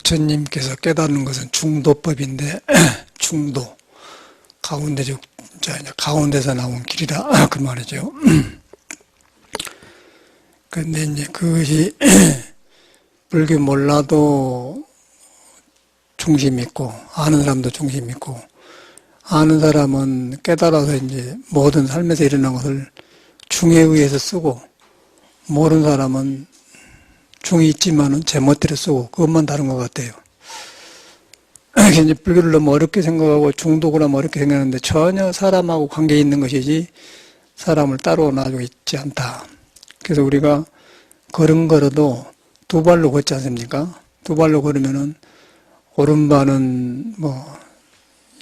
부처님께서 깨닫는 것은 중도법인데 중도 가운데서 나온 길이라 그 말이죠. 근데 이제 그것이 불교 몰라도 중심 있고 아는 사람도 중심 있고 아는 사람은 깨달아서 이제 모든 삶에서 일어난 것을 중에 의해서 쓰고 모르는 사람은 중이 있지만은 제멋대로 쓰고 그것만 다른 것 같아요. 이제 불교를 너무 어렵게 생각하고 중독을 하면 어렵게 생각하는데 전혀 사람하고 관계 있는 것이지 사람을 따로 놔두고 있지 않다. 그래서 우리가 걸어도 두 발로 걷지 않습니까? 두 발로 걸으면은 오른발은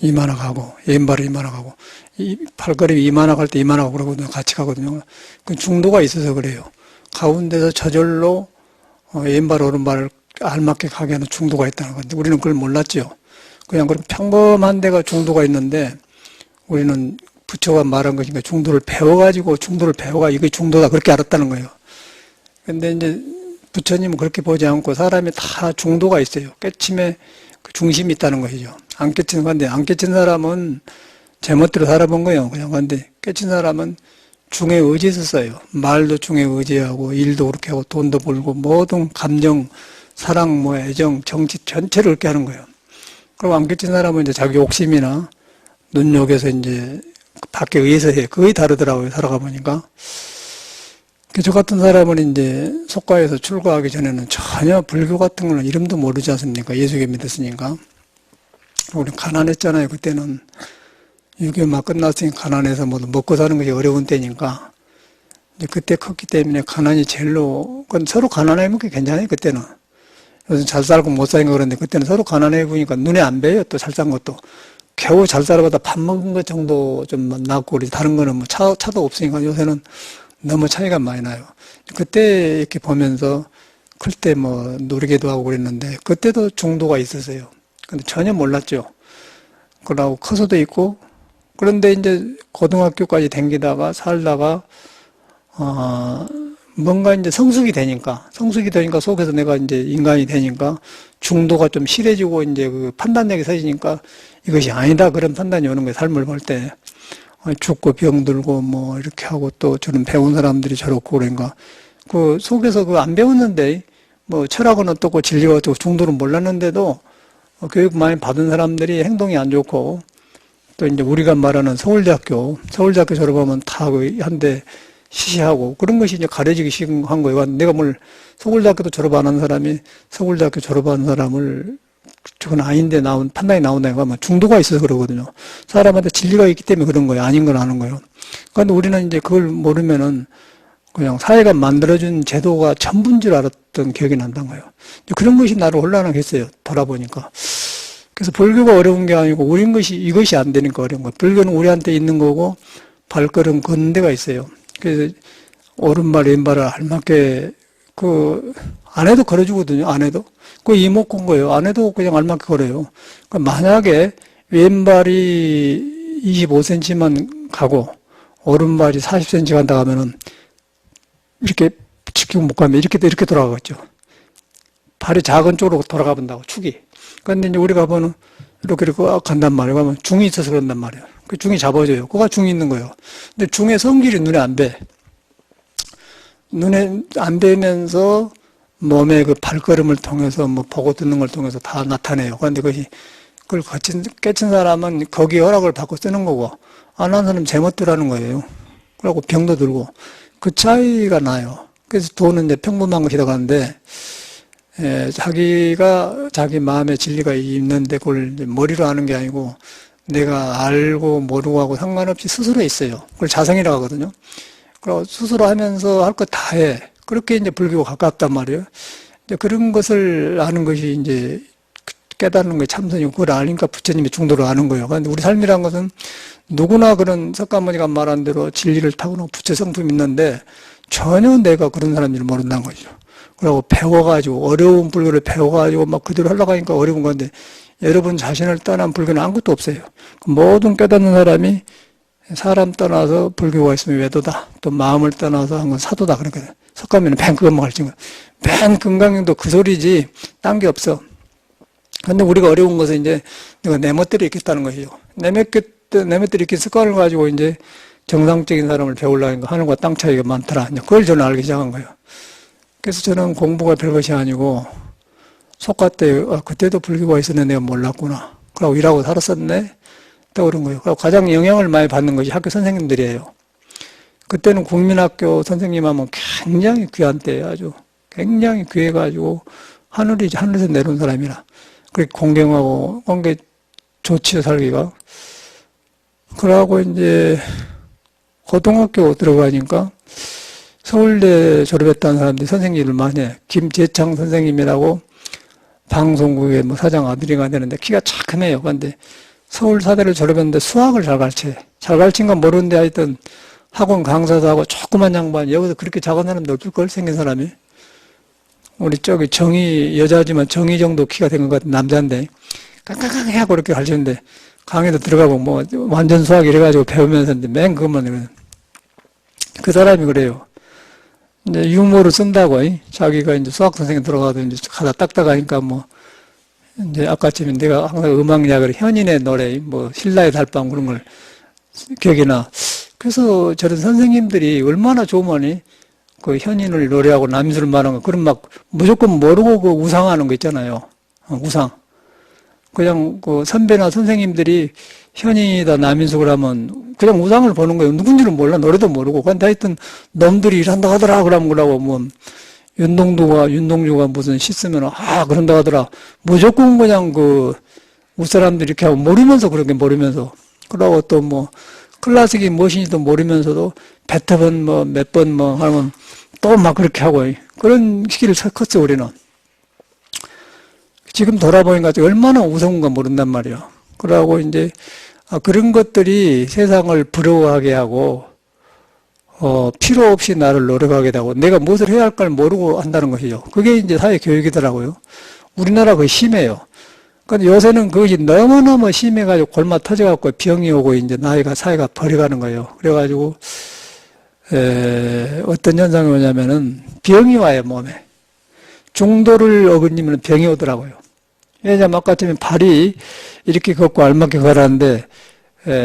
이만하 가고 왼발은 이만하 가고 이 발걸음이 이만하 갈 때 이만하 가고 그러거든요. 같이 가거든요. 그 중도가 있어서 그래요. 가운데서 저절로 왼발 오른발을 알맞게 가게 하는 중도가 있다는 건데 우리는 그걸 몰랐죠. 그냥 그렇게 평범한 데가 중도가 있는데 우리는 부처가 말한 것이니까 중도를 배워가지고 이게 중도다 그렇게 알았다는 거예요. 근데 이제 부처님은 그렇게 보지 않고 사람이 다 중도가 있어요. 깨침에 그 중심이 있다는 것이죠. 안 깨치는 건데 안 깨친 사람은 제멋대로 살아본 거예요. 그냥 근데 깨친 사람은 중에 의지해서 써요. 말도 중에 의지하고 일도 그렇게 하고 돈도 벌고 모든 감정, 사랑, 애정, 정치 전체를 그렇게 하는 거예요. 그럼 안 깨친 사람은 이제 자기 욕심이나 눈욕에서 이제 밖에 의해서 해요. 그게 다르더라고요. 살아가 보니까. 저 같은 사람은 이제 속가에서 출가하기 전에는 전혀 불교 같은 거는 이름도 모르지 않습니까? 예수교 믿었으니까. 우리 가난했잖아요. 그때는. 유교 막 끝났으니까 가난해서 먹고 사는 것이 어려운 때니까. 이제 그때 컸기 때문에 가난이 제일로, 서로 가난하면 괜찮아요. 그때는. 요즘 잘 살고 못 사는 거 그런데 그때는 서로 가난해 보니까 눈에 안 뵈요. 또 잘 산 것도. 겨우 잘 살아보다 밥 먹은 것 정도 좀 낫고, 다른 거는 차도 없으니까 요새는 너무 차이가 많이 나요. 그때 이렇게 보면서 클 때 놀이기도 하고 그랬는데 그때도 중도가 있었어요. 근데 전혀 몰랐죠. 그러고 커서도 있고 그런데 이제 고등학교까지 댕기다가 살다가 뭔가 이제 성숙이 되니까 속에서 내가 이제 인간이 되니까 중도가 좀 실해지고 이제 그 판단력이 서지니까 이것이 아니다 그런 판단이 오는 거예요. 삶을 볼 때. 죽고 병들고 이렇게 하고 또 저는 배운 사람들이 저렇고 그러니까 그 속에서 안 배웠는데 철학은 어떻고 진리가 어떻고 중도는 몰랐는데도 교육 많이 받은 사람들이 행동이 안 좋고 또 이제 우리가 말하는 서울대학교 졸업하면 다 한데 시시하고 그런 것이 이제 가려지기 시작한 거예요. 내가 서울대학교도 졸업 안 한 사람이 서울대학교 졸업한 사람을 저건 아닌데 판단이 나온다니까 중도가 있어서 그러거든요. 사람한테 진리가 있기 때문에 그런 거예요. 아닌 건 아는 거예요. 그런데 우리는 이제 그걸 모르면은 그냥 사회가 만들어준 제도가 전부인 줄 알았던 기억이 난다는 거예요. 그런 것이 나를 혼란하게 했어요. 돌아보니까. 그래서 불교가 어려운 게 아니고 이것이 안 되니까 어려운 거예요. 불교는 우리한테 있는 거고 발걸음 걷는 데가 있어요. 그래서 오른발 왼발을 알맞게 안 해도 걸어주거든요. 안 해도. 그 이목구인 거예요. 안 해도 그냥 알맞게 걸어요. 만약에 왼발이 25cm만 가고 오른발이 40cm 간다 하면은 이렇게 지키고 못 가면 이렇게 돌아가겠죠. 발이 작은 쪽으로 돌아가 본다고 축이. 그런데 이제 우리가 보면 이렇게 간단 말이에요. 그러면 중이 있어서 그런단 말이에요. 그 중이 잡아줘요. 그가 중이 있는 거예요. 근데 중의 성질이 눈에 안 배. 눈에 안 뵈면서 몸의 그 발걸음을 통해서 보고 듣는 걸 통해서 다 나타내요. 그런데 그걸 깨친 사람은 거기에 허락을 받고 쓰는 거고 안 한 사람은 제멋대로 하는 거예요. 그리고 병도 들고 그 차이가 나요. 그래서 돈은 이제 평범한 것이라고 하는데 자기가 자기 마음에 진리가 있는데 그걸 머리로 하는 게 아니고 내가 알고 모르고 하고 상관없이 스스로 있어요. 그걸 자성이라고 하거든요. 그리고 스스로 하면서 할 거 다 해. 그렇게 이제 불교가 가깝단 말이에요. 이제 그런 것을 아는 것이 이제 깨닫는 게 참선이고 그걸 아니까 부처님의 중도를 아는 거예요. 그런데 우리 삶이란 것은 누구나 그런 석가모니가 말한 대로 진리를 타고나고 부처 성품이 있는데 전혀 내가 그런 사람들을 모른다는 거죠. 그리고 배워가지고 어려운 불교를 배워가지고 그대로 하려고 하니까 어려운 건데 여러분 자신을 떠난 불교는 아무것도 없어요. 모든 깨닫는 사람이 사람 떠나서 불교가 있으면 외도다. 또 마음을 떠나서 한 건 사도다. 그러니까 석가모니는 맨 그것만 가르친 거야. 맨 금강경도 그 소리지 딴 게 없어. 근데 우리가 어려운 것은 이제 내가 내 멋대로 있겠다는 것이죠. 내 멋대로 있게 습관을 가지고 이제 정상적인 사람을 배우려니까 하늘과 땅 차이가 많더라. 그걸 저는 알기 시작한 거예요. 그래서 저는 공부가 별것이 아니고 속가 때 그때도 불교가 있었는데 내가 몰랐구나. 그러고 일하고 살았었네. 또 그런 거예요. 그리고 가장 영향을 많이 받는 것이 학교 선생님들이에요. 그때는 국민학교 선생님 하면 굉장히 귀한 때예요. 아주 굉장히 귀해가지고 하늘에서 내려온 사람이라 그렇게 공경하고 관계 좋지요, 살기가. 그러고 이제 고등학교 들어가니까 서울대 졸업했다는 사람들이 선생님 일을 많이 해. 김재창 선생님이라고 방송국의 뭐 사장 아들이가 되는데 키가 착해요. 그런데 서울사대를 졸업했는데 수학을 잘 가르쳐요. 잘 가르친 건 모르는데 하여튼 학원 강사도 하고 조그만 양반이 여기서 그렇게 작은 사람도 없을걸 생긴 사람이. 우리 저기 정희 여자지만 정희 정도 키가 된 것 같은 남자인데 깡깡깡 하고 그렇게 가르치는데 강의도 들어가고 뭐 완전 수학 이래가지고 배우면서 맨 그것만 이러는. 그 사람이 그래요. 이제 유머를 쓴다고 자기가 이제 수학 선생님 들어가도 이제 가다 딱딱하니까 뭐 이제 아까쯤에 내가 항상 음악 이야기를 현인의 노래 뭐 신라의 달밤 그런 걸 기억이 나. 그래서 저런 선생님들이 얼마나 좋으면 그 현인을 노래하고 남인수를 말하는 거 그런 막 무조건 모르고 그 우상하는 거 있잖아요. 우상. 그냥 그 선배나 선생님들이 현인이다 남인숙을 하면 그냥 우상을 보는 거예요. 누군지는 몰라. 노래도 모르고. 근데 하여튼 놈들이 일한다 하더라. 그러고 뭐 윤동주가 무슨 시 쓰면 그런다 하더라. 무조건 그냥 그 웃사람들이 이렇게 하고 모르면서 그렇게 모르면서. 그러고 또 뭐 클래식이 무엇인지도 모르면서도 베토벤 뭐 몇 번 뭐 하면 또 막 그렇게 하고 그런 시기를 컸어 우리는. 지금 돌아보니까 얼마나 우스운가 모른단 말이야. 그러고 이제 그런 것들이 세상을 부러워하게 하고 필요 없이 나를 노력하게 하고 내가 무엇을 해야 할까를 모르고 한다는 것이죠. 그게 이제 사회 교육이더라고요. 우리나라 그게 심해요. 근데 요새는 그것이 너무너무 심해가지고 골마 터져갖고 병이 오고 이제 사회가 버려가는 거예요. 그래가지고 어떤 현상이 오냐면은 병이 와요 몸에. 중도를 어긋니면 병이 오더라고요. 왜냐면 아까처럼 발이 이렇게 걷고 알맞게 걸었는데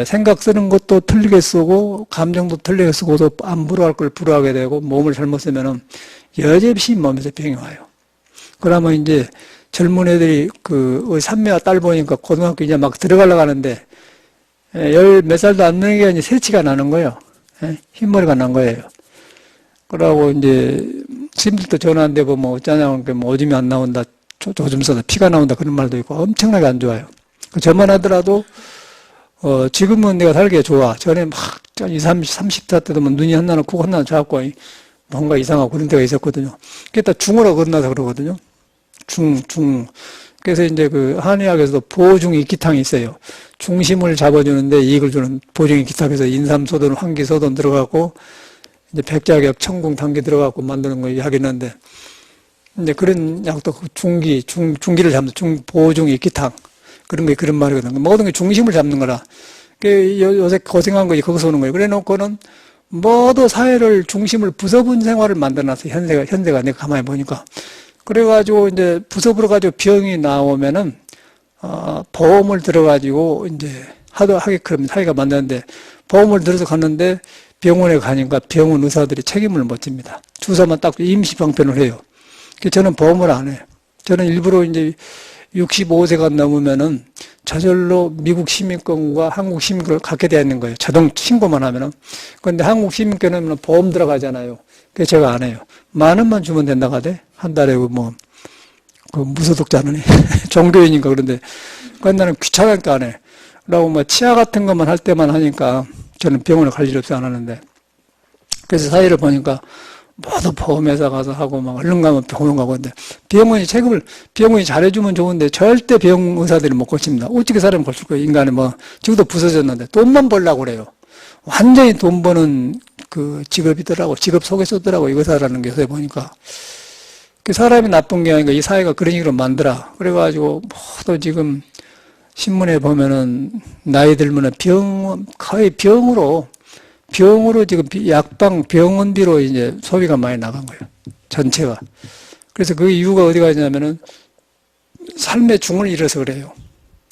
생각 쓰는 것도 틀리게 쓰고 감정도 틀리게 쓰고도 안 불어할 걸 불어하게 되고 몸을 잘못 쓰면은 여지없이 몸에서 병이 와요. 그러면 이제 젊은 애들이 산매와 딸 보니까 고등학교 이제 막 들어가려고 하는데 열 몇 살도 안 되는 게 아니라 새치가 나는 거예요. 흰머리가 난 거예요. 그러고 이제 스님들도 전화 안 되고 뭐 어쩌냐고 뭐 오줌이 안 나온다. 조좀 써서 피가 나온다 그런 말도 있고 엄청나게 안 좋아요. 저만 하더라도 지금은 내가 살기가 좋아. 전에 막 30대 때도 눈이 하나는 코 하나는 작고 뭔가 이상하고 그런 데가 있었거든요. 그게 다 중으로 건너서 그러거든요. 그래서 이제 그 한의학에서도 보중익기탕이 있어요. 중심을 잡아주는데 이익을 주는 보중익기탕에서 인삼소돈, 황기소돈 들어가고 이제 백자격, 청궁, 당기 들어가고 만드는 거 이야기했는데 이제 그런 약도 중기를 잡는 보중익기탕 그런 게 그런 말이거든요. 모든 게 중심을 잡는 거라. 요새 고생한 거지 거기서 오는 거예요. 그래 놓고는 모두 사회를 중심을 부숴본 생활을 만들어놨어요. 현세가 내가 가만히 보니까. 그래가지고 이제 부숴버려가지고 병이 나오면은 보험을 들어가지고 이제 하게끔 사회가 만드는데 보험을 들어서 갔는데 병원에 가니까 병원 의사들이 책임을 못 집니다. 주사만 딱 임시방편을 해요. 저는 보험을 안 해요. 저는 일부러 이제 65세가 넘으면은 저절로 미국 시민권과 한국 시민권을 갖게 되어 있는 거예요. 자동 신고만 하면은. 그런데 한국 시민권은 보험 들어가잖아요. 그래서 제가 안 해요. 10,000원만 주면 된다고 하대. 한 달에 무소득자는 종교인인가 그런데. 그런데 나는 귀찮으니까 안 해. 그러고 뭐 치아 같은 것만 할 때만 하니까 저는 병원을 갈 일 없이 안 하는데. 그래서 사회를 보니까 모두 보험회사 가서 하고 막 얼른 가면 병원 가고 근데 병원이 잘해주면 좋은데 절대 병 의사들이 못 고칩니다. 어떻게 사람을 고칠 거예요? 인간은 지금도 부서졌는데 돈만 벌려고 그래요. 완전히 돈 버는 그 직업이더라고. 직업 속에 쏟더라고. 의사라는 게 요새 보니까. 그 사람이 나쁜 게 아니라 이 사회가 그런 식으로 만들어. 그래가지고 모두 지금 신문에 보면은 나이 들면은 거의 병으로 지금 약방 병원비로 이제 소비가 많이 나간 거예요. 전체가. 그래서 그 이유가 어디가 있냐면은 삶의 중을 잃어서 그래요.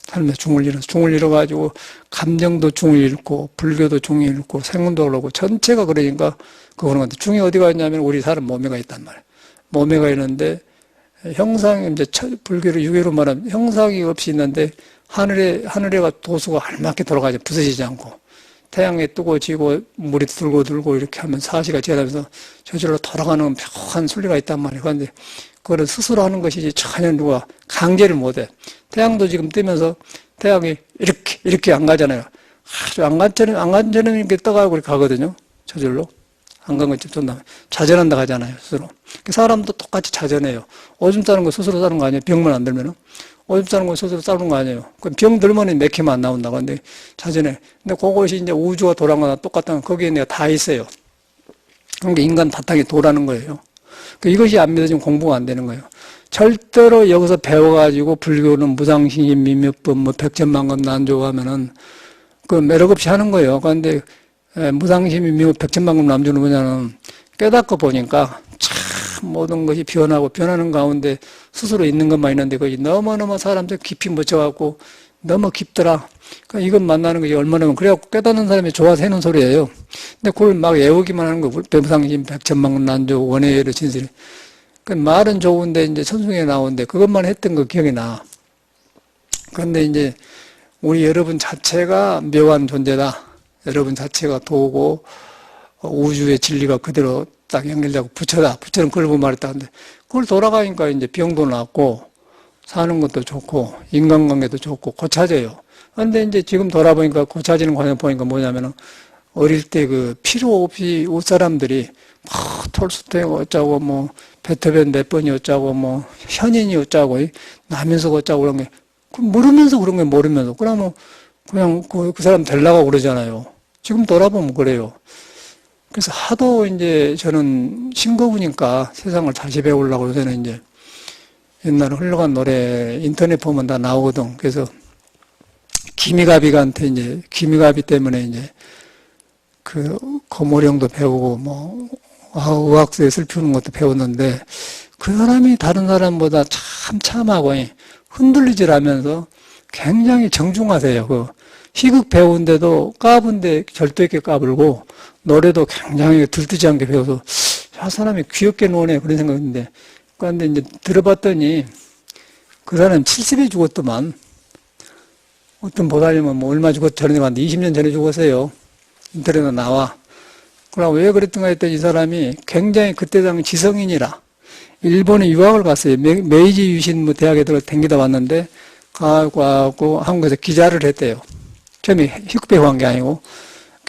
삶의 중을 잃어가지고 감정도 중을 잃고 불교도 중을 잃고 생문도 그러고 전체가 그러니까 그러는 건데 중이 어디가 있냐면 우리 사람 몸에가 있단 말이에요. 몸에가 있는데 형상이 이제 불교로 유교로 말하면 형상이 없이 있는데 하늘에가 도수가 알맞게 돌아가지 부서지지 않고 태양에 뜨고 지고 물이 들고 이렇게 하면 4시가 지나면서 저절로 돌아가는 묘한 순리가 있단 말이에요. 그런데 그거를 스스로 하는 것이지 전혀 누가 강제를 못해. 태양도 지금 뜨면서 태양이 이렇게 안 가잖아요. 아주 안 간처럼 이렇게 떠가고 이렇게 가거든요. 저절로. 안 간 것처럼 좀 자전한다 하잖아요. 스스로. 사람도 똑같이 자전해요. 오줌 싸는 거 스스로 싸는 거 아니에요. 병만 안 들면은. 오줌 싸는 거 스스로 싸는 거 아니에요. 그럼 병 들면 맥히면 안 나온다고 하는데 자전해. 근데 그것이 이제 우주가 돌아간 거나 똑같다는 거기에 내가 다 있어요. 그러니까 인간 바탕에 도라는 거예요. 이것이 안 믿어지면 공부가 안 되는 거예요. 절대로 여기서 배워가지고 불교는 무상신심 미묘법 뭐 백천만금 난조하면은 그 매력 없이 하는 거예요. 그런데 무상신심 미묘 백천만금 남조는 뭐냐면 깨닫고 보니까 참 모든 것이 변하는 가운데 스스로 있는 것만 있는데 그것이 너무너무 사람들 깊이 묻혀갖고 너무 깊더라. 그러니까 이것 만나는 것이 얼마나 그래갖고 깨닫는 사람이 좋아서 해놓은 소리예요. 근데 그걸 막 외우기만 하는 거 무상신심 백천만금 난조 원해의 진실. 그 말은 좋은데 이제 천승에 나오는데 그것만 했던 거 기억이 나. 그런데 이제 우리 여러분 자체가 묘한 존재다. 여러분 자체가 도고 우주의 진리가 그대로 딱 연결되고 부처다. 부처는 그걸 보고 말했다는데 그걸 돌아가니까 이제 병도 낫고 사는 것도 좋고 인간관계도 좋고 고쳐져요. 그런데 이제 지금 돌아보니까 고쳐지는 과정 보니까 뭐냐면은 어릴 때 그 필요 없이 옷 사람들이 톨스토이가 어쩌고 뭐 베토벤 몇 번이 어쩌고 뭐 현인이 어쩌고 남인석 어쩌고 그런 게 모르면서 그런 게 모르면서 그러면 그냥 그 사람 되려고 그러잖아요. 지금 돌아보면 그래요. 그래서 하도 이제 저는 신거구니까 세상을 다시 배우려고 요새는 이제 옛날에 흘러간 노래 인터넷 보면 다 나오거든. 그래서 기미가비한테 이제 기미가비 때문에 이제 그 거모령도 배우고 뭐 의학서에 슬피우는 것도 배웠는데 그 사람이 다른 사람보다 참 참하고 흔들리질 않으면서 굉장히 정중하세요. 그 희극 배우는데도 까분데 절도 있게 까불고 노래도 굉장히 들뜨지 않게 배워서 저 사람이 귀엽게 노네 그런 생각인데 그런데 이제 들어봤더니 그 사람 70에 죽었더만 어떤 보살님은 뭐 얼마 죽었 전에 갔는데 20년 전에 죽었어요. 인터넷에 나와. 그럼 왜 그랬던가 했더니 이 사람이 굉장히 그때 당시 지성인이라 일본에 유학을 갔어요. 메이지 유신 뭐 대학에 들어 댕기다 왔는데 가고 한국에서 기자를 했대요. 처음에 희극배우 한 게 아니고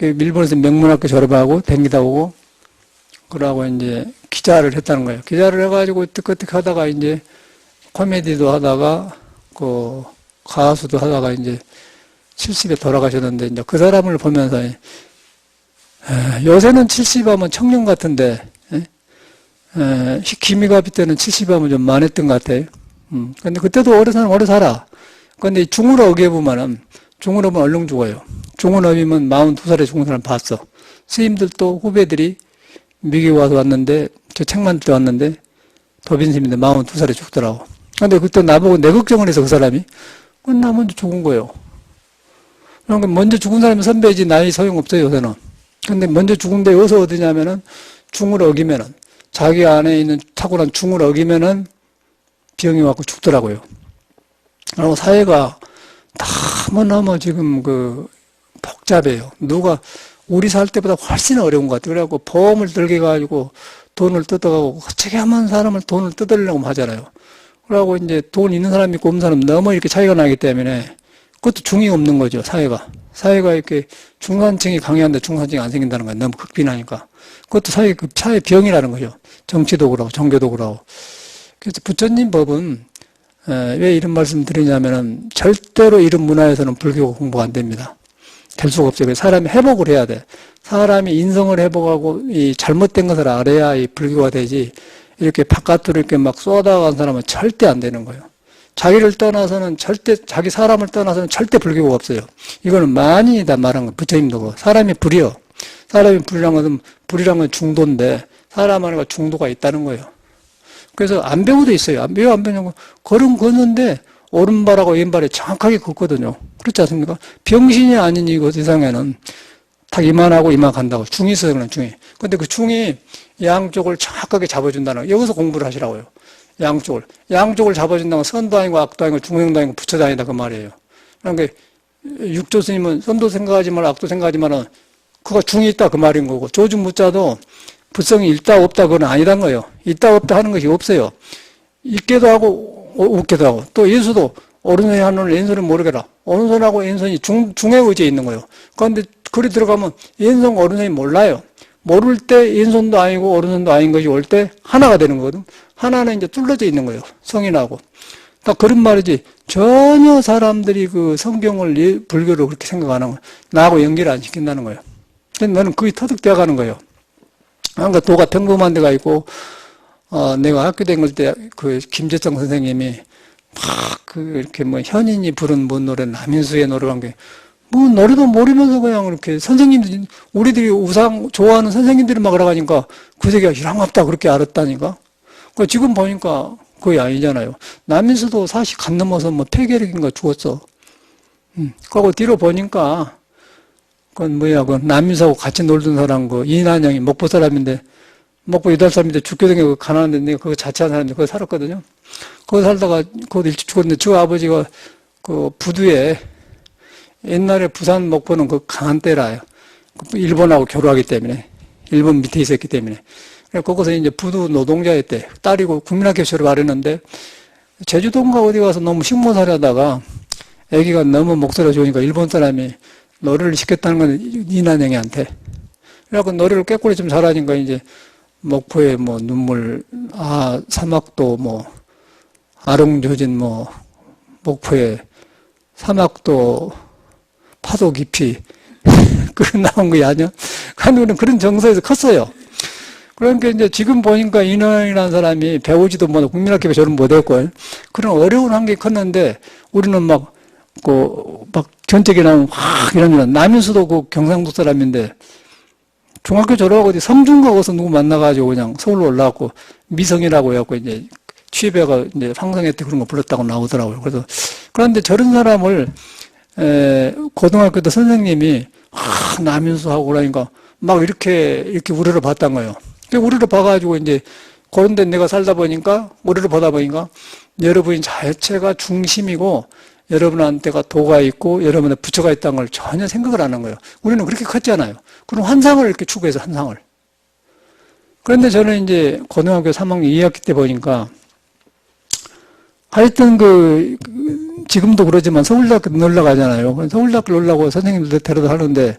일본에서 명문학교 졸업하고 댕기다 오고 그러고 이제 기자를 했다는 거예요. 기자를 해가지고 뜨끄뜨끄 하다가 이제 코미디도 하다가 그 가수도 하다가 이제 70에 돌아가셨는데 이제 그 사람을 보면서 요새는 70하면 청년 같은데 기미가비 때는 70하면 좀 많았던 것 같아요. 근데 그때도 오래 살아. 근데 중을 어겨보면은 중을 어면 얼른 죽어요. 중을 어기면 42살에 죽은 사람 봤어. 스님들도 후배들이 미국에 와서 왔는데 저 책 만들 때 왔는데 도빈스님인데 42살에 죽더라고. 근데 그때 나보고 내 걱정을 해서 그 사람이 나 먼저 죽은 거예요. 그러니까 먼저 죽은 사람이 선배지 나이 소용없어요 요새는. 근데 먼저 죽은데 어디서 어디냐면은 중을 어기면은 자기 안에 있는 탁월한 중을 어기면은 병이 와서 죽더라고요. 그리고 사회가 너무너무 지금 복잡해요. 우리 살 때보다 훨씬 어려운 것 같아요. 그래갖고 보험을 들게 가지고 돈을 뜯어가고 어떻게 하면 사람을 돈을 뜯으려고 하잖아요. 그러고 이제 돈 있는 사람이 있고 없는 사람 너무 이렇게 차이가 나기 때문에 그것도 중이 없는 거죠, 사회가. 사회가 이렇게 중산층이 강요한데 중산층이 안 생긴다는 거예요. 너무 극빈하니까. 그것도 사회 병이라는 거죠. 정치도 그러고, 종교도 그러고. 그래서 부처님 법은, 왜 이런 말씀 드리냐면은, 절대로 이런 문화에서는 불교가 공부가 안 됩니다. 될 수가 없어요. 사람이 회복을 해야 돼. 사람이 인성을 회복하고, 이 잘못된 것을 알아야 이 불교가 되지, 이렇게 바깥으로 이렇게 막 쏟아간 사람은 절대 안 되는 거예요. 자기를 떠나서는 자기 사람을 떠나서는 절대 불교가 없어요. 이거는 많이 다 말한 거, 부처님도 그거. 사람이 불이요. 사람이 불이란 건 중도인데, 사람 안에 중도가 있다는 거예요. 그래서 안 배우도 있어요. 왜 안 배우냐고. 걸음 걷는데 오른발하고 왼발이 정확하게 걷거든요. 그렇지 않습니까? 병신이 아닌 이거 세상에는 딱 이만하고 이만 간다고. 중이 있어요, 그냥 중이. 근데 그 중이 양쪽을 정확하게 잡아준다는 거. 여기서 공부를 하시라고요. 양쪽을. 양쪽을 잡아준다는 건 선도 아니고 악도 아니고 중형도 아니고 부처도 아니다 그 말이에요. 그러니까 육조 스님은 선도 생각하지 마라, 악도 생각하지 마라. 그거 중이 있다 그 말인 거고. 조주무자도 부성이 있다 없다 그건 아니란 거예요. 있다 없다 하는 것이 없어요. 있게도 하고 없게도 하고. 또 예수도 오른손이 하는 왼손은 모르게라. 오른손하고 왼손이 중의 의지에 있는 거예요. 그런데 글이 들어가면 왼손 오른손이 몰라요. 모를 때 왼손도 아니고 오른손도 아닌 것이 올 때 하나가 되는 거거든. 하나는 이제 뚫려져 있는 거예요. 성인하고. 딱 그런 말이지. 전혀 사람들이 그 성경을 불교로 그렇게 생각 안 하고 나하고 연결 안 시킨다는 거예요. 나는 그게 터득되어 가는 거예요. 그러니까 도가 평범한 데가 있고, 내가 학교 다닐 때 그 김재성 선생님이 막 이렇게 뭐 현인이 부른 뭔 노래, 남인수의 노래란 게 뭐 노래도 모르면서 그냥 이렇게 선생님들이, 우리들이 우상 좋아하는 선생님들이 막 그러가니까 그 세계가 이랑없다 그렇게 알았다니까. 그 지금 보니까 거의 아니잖아요. 남인수도 40 간 넘어서 뭐 폐결핵인가 죽었어. 그리고 뒤로 보니까 그건 뭐야, 그 남인수하고 같이 놀던 사람, 그 이난영이 목포 사람인데, 목포 유달 사람인데 죽교동에 그 가난한데 내가 그거 자취한 사람인데 거기 살았거든요. 거기 살다가 거기 일찍 죽었는데 저 아버지가 그 부두에 옛날에 부산 목포는 그 강한 때라요. 일본하고 교류하기 때문에. 일본 밑에 있었기 때문에. 그래서 거기서 이제 부두 노동자였대. 딸이고 국민학교 졸업하려는데 제주도인가 어디 가서 너무 식모살이 하다가 애기가 너무 목소리가 좋으니까 일본 사람이 노래를 시켰다는 건 이난영이한테. 그래갖고 노래를 꾀꼬리 좀 잘하니까 이제 목포에 뭐 눈물, 사막도 뭐, 아롱조진 뭐, 목포에 사막도 파도 깊이, 그런 나온 거 아니야? 근데 그런 정서에서 컸어요. 그러니까 이제 지금 보니까 이난영이라는 사람이 배우지도 못하고 국민학교에 졸업 못했고, 그런 어려운 환경이 컸는데, 우리는 막 전적이 나면 확 이러면, 남인수도 그 경상도 사람인데, 중학교 졸업하고 어디 성중 가고서 누구 만나가지고 그냥 서울로 올라왔고, 미성이라고 해갖고 이제 취업해가 이제 황성회 때 그런 거 불렀다고 나오더라고요. 그런데 저런 사람을, 고등학교 때 선생님이, 남인수하고 그러니까 막 이렇게 우리를 봤단 거예요. 우리를 봐가지고 이제, 그런데 내가 살다 보니까, 우리를 보다 보니까, 여러분이 자체가 중심이고, 여러분한테가 도가 있고 여러분의 부처가 있다는 걸 전혀 생각을 안 한 거예요. 우리는 그렇게 컸잖아요. 그럼 환상을 이렇게 추구해서 환상을. 그런데 저는 이제 고등학교 3학년 2학기 때 보니까 하여튼 지금도 그러지만 서울대학교 놀러 가잖아요. 서울대학교 놀라고 선생님들 데려다 하는데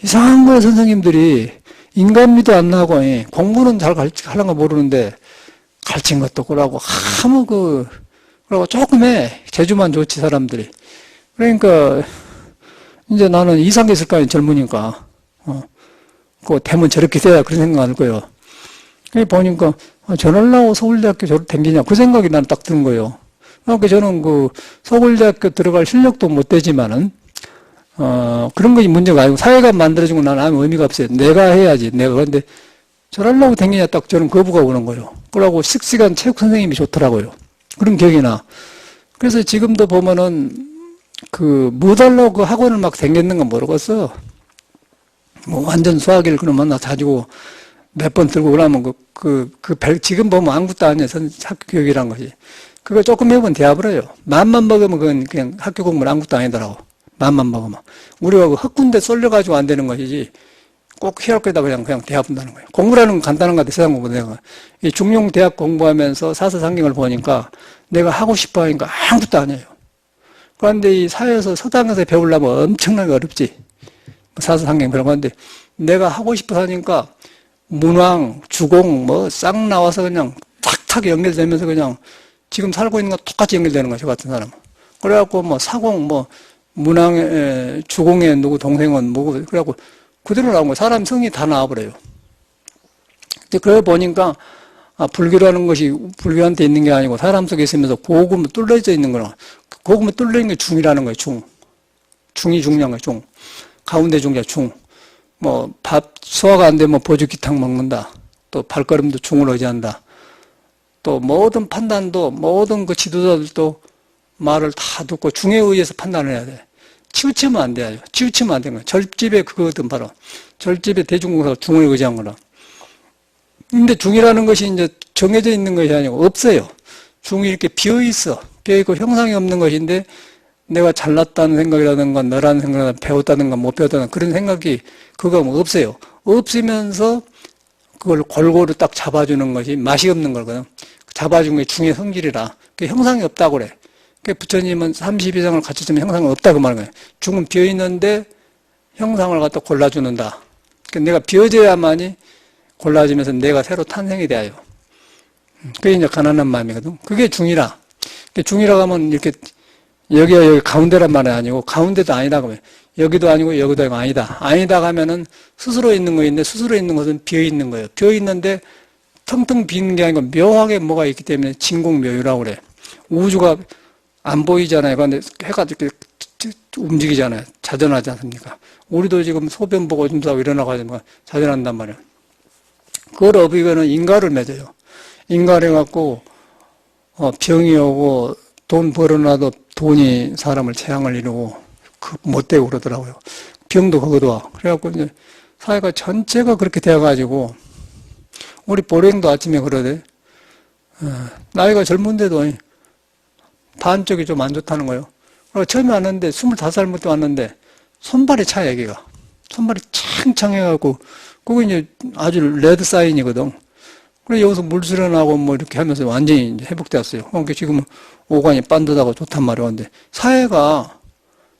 이상한 거예요. 선생님들이 인간미도 안 나고 공부는 잘 하는 거 모르는데 가르친 것도 그러고 그리고 조금 해. 재주만 좋지, 사람들이. 그러니까, 이제 나는 이상이 있을 거 아니야, 젊으니까. 되면 저렇게 돼야 그런 생각 안 할 거예요. 보니까, 저럴라고 서울대학교 저렇게 댕기냐, 그 생각이 난 딱 드는 거예요. 그러니까 저는 서울대학교 들어갈 실력도 못 되지만은, 그런 것이 문제가 아니고, 사회가 만들어준 건 나는 아무 의미가 없어요. 내가 해야지, 내가. 그런데, 저럴라고 댕기냐, 딱 저는 거부가 오는 거예요. 그러고 식시간 체육 선생님이 좋더라고요. 그런 기억이 나. 그래서 지금도 보면은, 무달로 학원을 막 다녔는 건 모르겠어. 뭐, 완전 수학일 그러면 나 가지고 몇 번 들고 그러면 지금 보면 아무것도 아니야. 학교 교육이란 것이. 그거 조금 해보면 돼버려요. 맘만 먹으면 그건 그냥 학교 공부는 아무것도 아니더라고. 맘만 먹으면. 우리가 헛군데 쏠려가지고 안 되는 것이지. 꼭 해할 거다 그냥 대학 본다는 거예요. 공부라는 건 간단한 것 같아, 세상 공부 내가. 이 중용 대학 공부하면서 사서상경을 보니까 내가 하고 싶어 하니까 아무것도 아니에요. 그런데 이 사회에서 서당에서 배우려면 엄청나게 어렵지. 사서상경 배우는 건데 내가 하고 싶어 하니까 문왕, 주공 싹 나와서 그냥 탁탁 연결되면서 그냥 지금 살고 있는 거 똑같이 연결되는 거죠, 같은 사람은. 그래갖고 사공, 문왕의 주공의 누구 동생은 뭐고, 그래갖고 그대로 나온 거예요. 사람 성이 다 나와버려요. 그래 보니까, 불교라는 것이 불교한테 있는 게 아니고 사람 속에 있으면서 고금이 뚫려져 있는 거라. 고금이 뚫려 있는 게 중이라는 거예요, 중. 중이 중요한 거예요, 중. 가운데 중자, 중. 소화가 안 되면 보조기탕 먹는다. 또 발걸음도 중을 의지한다. 또 모든 판단도 모든 그 지도자들도 말을 다 듣고 중에 의해서 판단을 해야 돼. 치우치면 안 돼요. 치우치면 안 되는 거야. 절집의 그거든 바로. 절집의 대중공사가 중을 의지한 거라. 근데 중이라는 것이 이제 정해져 있는 것이 아니고 없어요. 중이 이렇게 비어 있어. 비어 있고 형상이 없는 것인데 내가 잘났다는 생각이라든가 너라는 생각이라든가 배웠다든가 못 배웠다든가 그런 생각이 그거 뭐 없어요. 없으면서 그걸 골고루 딱 잡아주는 것이 맛이 없는 거거든. 잡아준 게 중의 성질이라. 그 형상이 없다고 그래. 그 부처님은 30 이상을 갖췄으면 형상이 없다고 말하는 거예요. 중은 비어 있는데 형상을 갖다 골라주는다. 그러니까 내가 비어져야만이 골라지면서 내가 새로 탄생이 돼요. 그게 이제 가난한 마음이거든. 그게 중이라. 중이라고 하면 이렇게 여기가 여기 가운데란 말은 아니고 가운데도 아니다 그러면 여기도 아니고 여기도 아니고 아니다. 아니다 하면은 스스로 있는 거인데 스스로 있는 것은 비어 있는 거예요. 비어 있는데 텅텅 비는 게 아니고 묘하게 뭐가 있기 때문에 진공묘유라고 그래. 우주가 안 보이잖아요. 그런데 해가 이렇게 움직이잖아요. 자전하지 않습니까? 우리도 지금 소변 보고 오줌 싸고 일어나가지고 자전한단 말이에요. 그걸 어비거는 인과를 맺어요. 인과를 해갖고 병이 오고 돈 벌어놔도 돈이 사람을 재앙을 이루고 못 되고 그러더라고요. 병도 거기도 와. 그래갖고 이제 사회가 전체가 그렇게 되어가지고 우리 보령도 아침에 그러대. 나이가 젊은데도 반쪽이 좀 안 좋다는 거예요. 처음에 왔는데 25살부터 왔는데 손발이 차 얘기가. 손발이 창창해갖고 그게 이제 아주 레드 사인이거든. 그래 여기서 물 수련하고 뭐 이렇게 하면서 완전히 이제 회복되었어요. 그러니까 지금 오간이 반듯하고 좋단 말이에요. 근데 사회가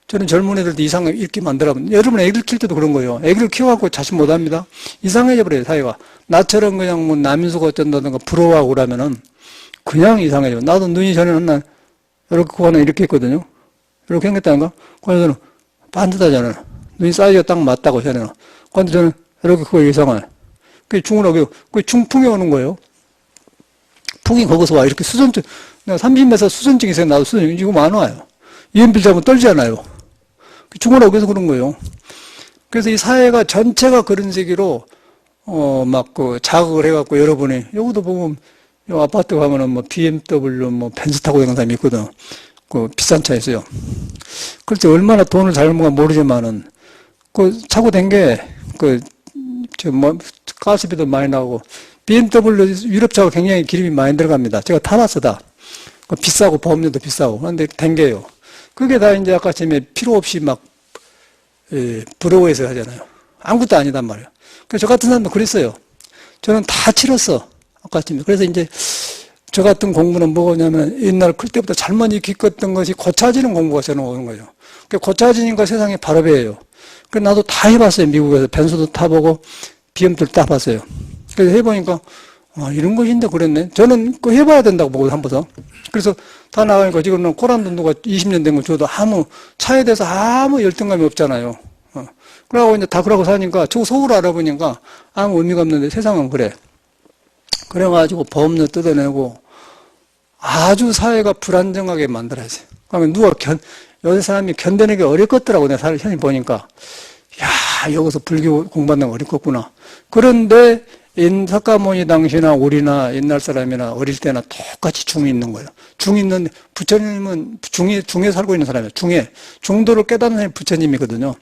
저는 젊은 애들도 이상하게 이렇게 만들어면 여러분 애기를 키울 때도 그런 거예요. 애기를 키워갖고 자신 못합니다. 이상해져 버려요 사회가. 나처럼 그냥 뭐 남인수가 어쩐다든가 부러워하고 그러면은 그냥 이상해져. 나도 눈이 전에 날 이렇게 그거는 이렇게 했거든요. 이렇게 생겼다는가? 그래서 반듯하잖아요. 눈이 사이즈가 딱 맞다고 전에는. 근데 저는 이렇게 그거 이상해. 그게 중으로 그게 중풍이 오는 거예요. 풍이 거기서 와. 이렇게 수전증. 내가 30m 수전증이 있어요. 나도 수전증. 이거 많이 와요. 이연필 잡으면 떨잖아요. 중으로 오게서 그런 거예요. 그래서 이 사회가 전체가 그런 시기로, 막 자극을 해갖고 여러분이, 여기도 보면, 요 아파트 가면은 뭐 BMW, 뭐 벤츠 타고 다니는 사람이 있거든. 그 비싼 차 있어요. 그렇지. 얼마나 돈을 잘 먹는가 모르지만은, 차고 된 게, 가스비도 많이 나오고, BMW 유럽차가 굉장히 기름이 많이 들어갑니다. 제가 타봤어, 다. 비싸고, 보험료도 비싸고. 그런데 댕겨요. 그게 다 이제 아까 전에 필요 없이 막, 부러워해서 하잖아요. 아무것도 아니단 말이에요. 그래서 저 같은 사람도 그랬어요. 저는 다 치렀어. 아까 전에. 그래서 이제 저 같은 공부는 뭐냐면 옛날 클 때부터 잘못 익혔던 것이 고쳐지는 공부가 저는 오는 거예요. 고쳐지니까 세상에 바로 배예요. 그래서 나도 다 해봤어요. 미국에서. 벤츠도 타보고, BM도 타봤어요. 그래서 해보니까, 이런 것인데 그랬네. 저는 그거 해봐야 된다고 보고 한 번서. 그래서 다 나가니까 지금은 코란도 누가 20년 된 거 줘도 차에 대해서 아무 열등감이 없잖아요. 그러고 이제 다 그러고 사니까, 저 서울 알아보니까 아무 의미가 없는데 세상은 그래. 그래가지고 보험료 뜯어내고 아주 사회가 불안정하게 만들어야지. 그러면 여기 사람이 견뎌내기 어렵겠더라고. 내가 현이 보니까. 야, 여기서 불교 공부한다는 거 어렵겠구나. 그런데 석가모니 당시나 우리나 옛날 사람이나 어릴 때나 똑같이 중이 있는 거예요. 중이 있는데 부처님은 중에 살고 있는 사람이에요. 중도를 깨닫는 사람이 부처님이거든요.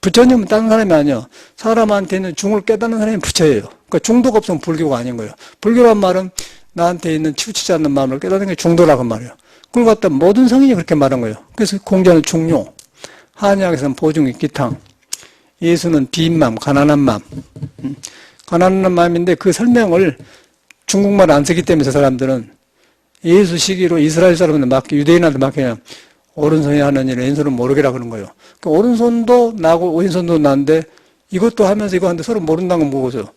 부처님은 다른 사람이 아니에요. 사람한테는 중을 깨닫는 사람이 부처예요. 그러니까 중도가 없으면 불교가 아닌 거예요. 불교란 말은 나한테 있는 치우치지 않는 마음을 깨닫는 게 중도라고 말이에요. 그걸 갖다 모든 성인이 그렇게 말한 거예요. 그래서 공자는 중요, 한약에서는 보중이 기탕, 예수는 빈맘, 가난한 마음. 가난한 마음인데 그 설명을 중국말 안 쓰기 때문에 저 사람들은 예수 시기로 이스라엘 사람들 유대인한테 맡기냐 오른손이 하는 일을 왼손은 모르게라 그런 거예요. 그러니까 오른손도 나고 왼손도 나는데 이것도 하면서 이거 하는데 서로 모른다는 건 뭐고요?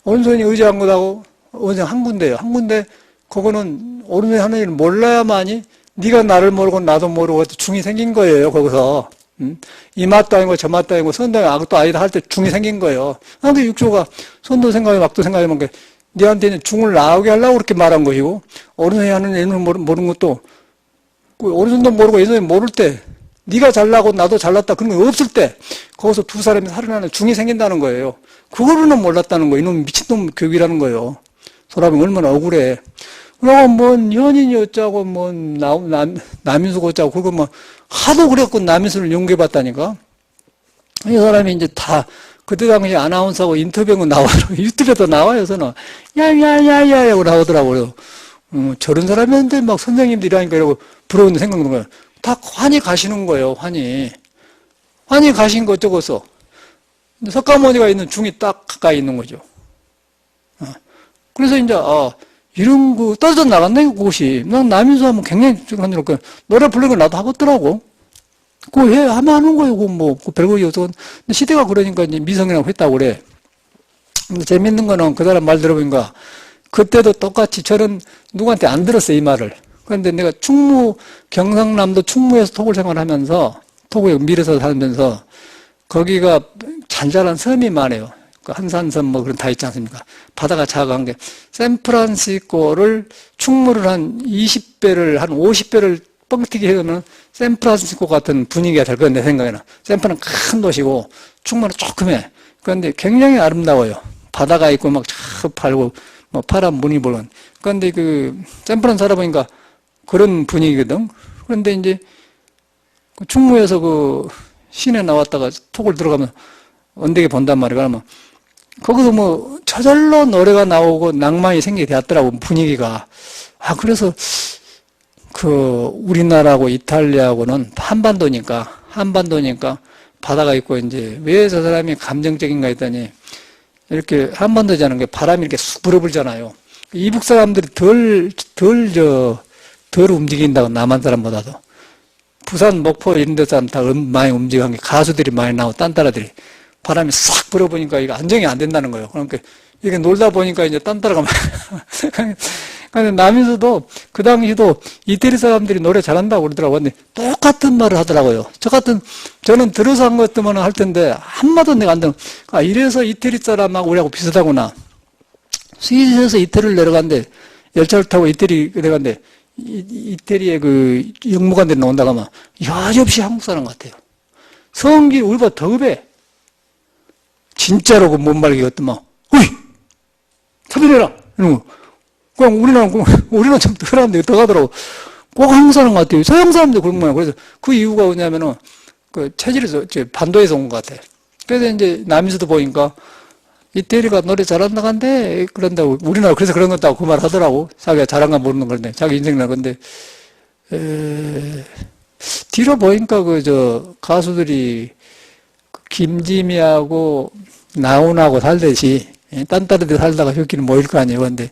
오른손이 의지한 거하고 오른손 한 군데예요. 한 군데 그거는 오른손이 하는 일을 몰라야만이 네가 나를 모르고 나도 모르고 중이 생긴 거예요. 거기서. 이 맛도 아니고 저 맛도 아니고 선도 아니고 악도 아니다 할 때 중이 생긴 거예요. 그런데 육조가 선도 생각해 악도 생각해만 게 네한테는 중을 나오게 하려고 그렇게 말한 것이고 오른손이 하는 일을 모르는 것도 오른손도 모르고 왼손이 모를 때 네가 잘나고 나도 잘났다 그런 거 없을 때 거기서 두 사람이 살아나는 중이 생긴다는 거예요. 그거로는 몰랐다는 거예요. 이놈 미친놈 교육이라는 거예요. 사람이 얼마나 억울해. 그러고 뭐 현인이 어쩌고 뭐 남인수가 어쩌고 그거 뭐 하도 그래갖고 남인수를 연구해봤다니까. 이 사람이 이제 다 그때 당시 아나운서하고 인터뷰한 나와요. 유튜브에도 나와요. 저는 야야야야 하고 나오더라고요. 저런 사람인데 막 선생님들이 하니까 이러고 부러운 생각나는 거예요. 다 환히 가시는 거예요. 환히 가신 거 어쩌고서. 석가모니가 있는 중이 딱 가까이 있는 거죠. 그래서 이제 이런 거 떨어져 나갔네 그곳이. 난 남인수 하면 굉장히 그러니까 노래 부르는 걸 나도 하겠더라고. 그거 하면 하는 거예요. 그거 뭐 별거 없어. 근데 시대가 그러니까 이제 미성이라고 했다고 그래. 근데 재밌는 거는 그 사람 말 들어보니까 그때도 똑같이 저는 누구한테 안 들었어요 이 말을. 그런데 내가 경상남도 충무에서 토굴 생활하면서 토구에 밀에서 살면서 거기가 잔잔한 섬이 많아요. 그 한산섬 뭐 그런 다 있지 않습니까? 바다가 작은 게 샌프란시스코를 충무를 한 20배를 한 50배를 뻥튀기 해놓으면 샌프란시스코 같은 분위기가 될 거예요 내 생각에는. 샌프란 큰 도시고 충무는 조그매. 그런데 굉장히 아름다워요. 바다가 있고 막 쫙 팔고 뭐 파란 무늬 보는. 그런데 그 샌프란 살아보니까 그런 분위기거든. 그런데 이제 충무에서 그 시내 나왔다가 톡을 들어가면 언덕에 본단 말이야. 그러면 거기서 뭐 저절로 노래가 나오고 낭만이 생기게 되었더라고 분위기가. 그래서 그 우리나라하고 이탈리아하고는 한반도니까 바다가 있고 이제 왜 저 사람이 감정적인가 했더니 이렇게 한반도자는 게 바람이 이렇게 쑥 불어불잖아요. 이북 사람들이 덜 움직인다고 남한 사람보다도. 부산, 목포 이런 데 사람 다 많이 움직이는 게 가수들이 많이 나오고 딴따라들이 바람이 싹 불어보니까 이거 안정이 안 된다는 거예요. 그러니까 이게 놀다 보니까 이제 딴따라가 근데 남인수도 그 당시도 이태리 사람들이 노래 잘한다고 그러더라고요. 근데 똑같은 말을 하더라고요. 저는 들어서 한 것들만 할 텐데 한마디도 내가 안 들어. 이래서 이태리 사람하고 우리하고 비슷하구나. 스위스에서 이태리를 내려갔는데 열차를 타고 이태리 내려갔는데 이태리의 그 영무관들이 나온다고 하면 여지없이 한국 사람 같아요. 성질이 우리보다 더 급해. 진짜로 그 못 말리겠더만. 어이! 차별해라! 이런 거. 그냥 우리는 좀 덜한데 더 가더라고. 꼭 한국 사람 같아요. 서양 사람도 그런 거예요. 그래서 그 이유가 뭐냐면은 그 체질에서, 반도에서 온 것 같아. 그래서 이제 남에서도 보니까 이태리가 노래 잘한다 간대. 그런다고. 우리나라 그래서 그런 것다고 그 말 하더라고. 자기가 잘한가 모르는 건데. 자기 인생이나 건데. 뒤로 보니까 가수들이 김지미하고 나훈하고 살듯이 딴따르들 살다가 여기는 모일 거 아니에요. 근데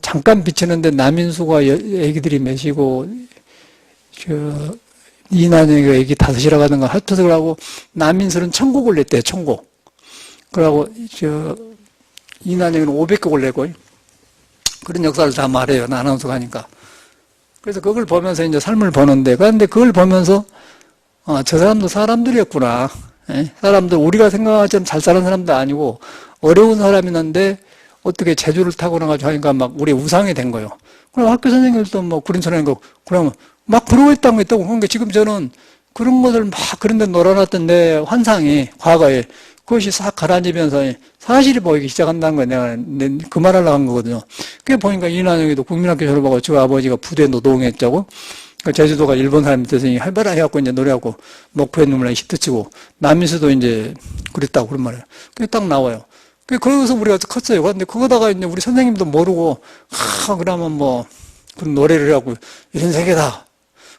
잠깐 비치는데 남인수가 애기들이 몇이고 이난영이가 애기 5이라 가든가 합쳐서 그러고 남인수는 천곡을 냈대요. 천곡. 그러고 이난영이는 500곡을 내고 그런 역사를 다 말해요. 아나운서가 하니까. 그래서 그걸 보면서 이제 삶을 보는데 그런데 그걸 보면서 저 사람도 사람들이었구나. 사람들 우리가 생각하자면 잘 사는 사람도 아니고 어려운 사람이었는데 어떻게 재주를 타고나가지고 하니까 막 우리 우상이 된 거예요. 그럼 학교 선생님들도 뭐 그런 소리 하는 거 그러면 막 부러워했다는 거 있다고. 그러니까 지금 저는 그런 것을 막 그런 데 놀아놨던 내 환상이 과거에 그것이 싹 가라앉으면서 사실이 보이기 시작한다는 거예요. 내가 그 말하려고 한 거거든요. 그게 보니까 이난영이도 국민학교 졸업하고 저 아버지가 부대 노동했자고 제주도가 일본 사람이 됐으니 해봐라 해갖고 이제 노래하고 목포에 눈물 나기 시트치고 남인수도 이제 그랬다고 그런 말이에요. 그게 딱 나와요. 그래서 우리가 컸어요. 근데 그거다가 이제 우리 선생님도 모르고 그러면 뭐 그런 노래를 해갖고 이런 세계다.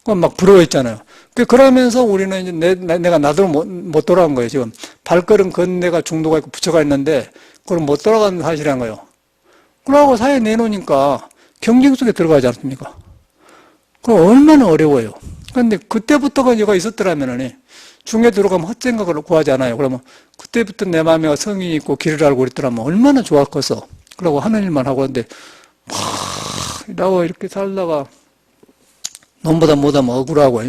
그럼 막 부러워했잖아요. 그러면서 우리는 이제 내가 나도 못 돌아간 거예요. 지금 발걸음 건네가 중도가 있고 부처가 있는데 그걸 못 돌아가는 사실이란 거예요. 그러고 사회 내놓으니까 경쟁 속에 들어가지 않습니까? 그럼 얼마나 어려워요. 그런데 그때부터가 이가 있었더라면은 중에 들어가면 헛생각을 구하지 않아요. 그러면 그때부터 내 마음에 성이 있고 길을 알고 그랬더라면 얼마나 좋았겠어. 그러고 하는 일만 하고 하는데 이러고 이렇게 살다가 nom보다 못하면 억울하고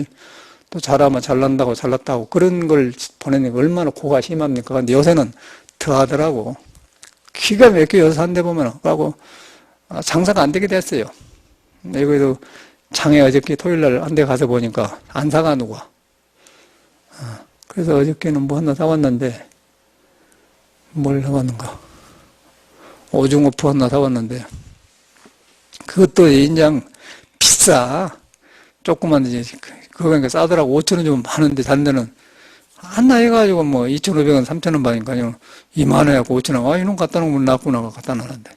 또 잘하면 잘난다고 잘났다고 그런 걸 보내니까 얼마나 고가 심합니까. 근데 요새는 더 하더라고. 기가 막히게 여기서 한 대 보면 하고 장사가 안 되게 됐어요. 여기도 장에 어저께 토요일날 한 대 가서 보니까 안 사가 누가. 그래서 어저께는 뭐 하나 사왔는데 뭘 사왔는가. 오징어 푸 하나 사왔는데, 그것도 인장 비싸. 조그만 이제, 그거 그러니까 싸더라고. 5,000원 주면 많은데, 다른 데는 하나 해가지고 뭐 2,500원, 3,000원 받으니까요. 2만 원하고 5,000원. 아, 이놈 갖다 놓으면 낫구나. 갖다 놨는데.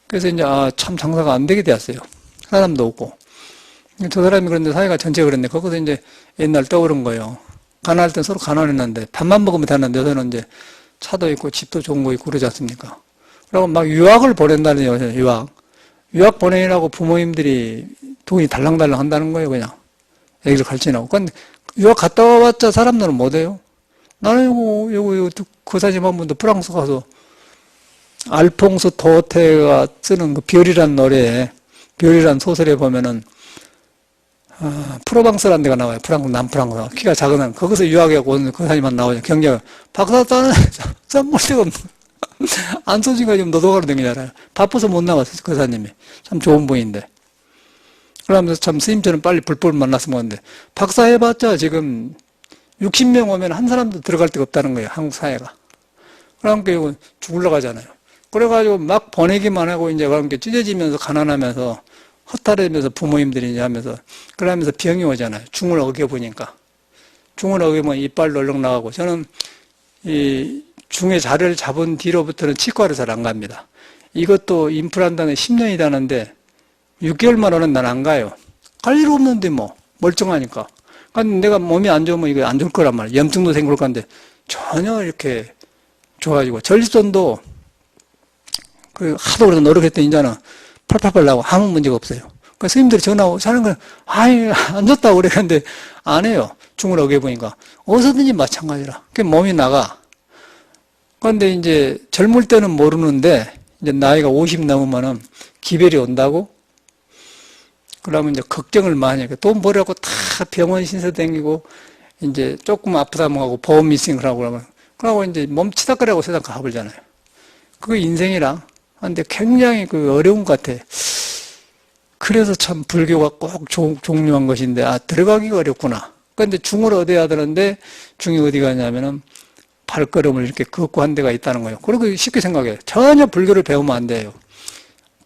그래서 이제, 참 장사가 안 되게 되었어요. 사람도 없고. 저 사람이 그런데 사회가 전체가 그랬는데, 거기서 이제 옛날 떠오른 거예요. 가난할 땐 서로 가난했는데, 밥만 먹으면 되는데, 요새는 이제 차도 있고 집도 좋은 거 있고 그러지 않습니까? 그리고 막 유학을 보낸다는 거예요, 유학. 유학 보내라고 부모님들이 돈이 달랑달랑 한다는 거예요, 그냥. 애기를 가르치라고. 근데 유학 갔다 와봤자 사람들은 못해요. 나는 요거, 그 사진 한 번도 프랑스 가서 알퐁스 도테가 쓰는 그 별이란 노래에, 별이란 소설에 보면은, 프로방스라는 데가 나와요. 남프랑스. 키가 작은 한. 거기서 유학하고 온 그 사람만 나오죠. 경제가. 박사 따는, 썸물 데가 없는. 안소진가 좀 노동하러 다니잖아요. 바빠서 못 나왔어요. 그 사님이. 참 좋은 분인데. 그러면서 참 스님처럼 빨리 불법을 만났으면 하는데, 박사 해봤자 지금 60명 오면 한 사람도 들어갈 데가 없다는 거예요. 한국 사회가. 그러니까 이거 죽으러 가잖아요. 그래가지고 막 보내기만 하고 이제 그런 게 찢어지면서 가난하면서 허탈해지면서 부모님들이 이제 하면서 그러면서 병이 오잖아요. 중을 어겨보니까. 중을 어기면 이빨도 얼렁 나가고 저는 이 중에 자리를 잡은 뒤로부터는 치과를 잘 안 갑니다. 이것도 임플란트는 10년이 다는데 6개월만 오는 난 안 가요. 갈 일 없는데 뭐 멀쩡하니까. 그러니까 내가 몸이 안 좋으면 이거 안 좋을 거란 말이에요. 염증도 생길 건데 전혀 이렇게 좋아지고 전립선도 그 하도 그래서 노력했더니 이제는 팔팔팔 나고 아무 문제가 없어요. 그러니까 스님들이 전화하고 사는 건 아이 안 좋다고 그랬는데 안 해요. 중을 어겨보니까 어디서든지 마찬가지라. 그 몸이 나가. 그런데 이제 젊을 때는 모르는데 이제 나이가 50 넘으면은 기별이 온다고. 그러면 이제 걱정을 많이 해요. 돈 벌려고 다 병원 신세 댕기고 이제 조금 아프다면 하고 보험 미싱을 하고 그러면 그러고 이제 몸 치다거리고 세상 가버리잖아요. 그게 인생이라. 근데 굉장히 그 어려운 것 같아. 그래서 참 불교가 꼭 종료한 것인데, 들어가기가 어렵구나. 그런데 중을 얻어야 되는데, 중이 어디 가냐면은, 발걸음을 이렇게 걷고 한 데가 있다는 거예요. 그리고 쉽게 생각해요. 전혀 불교를 배우면 안 돼요.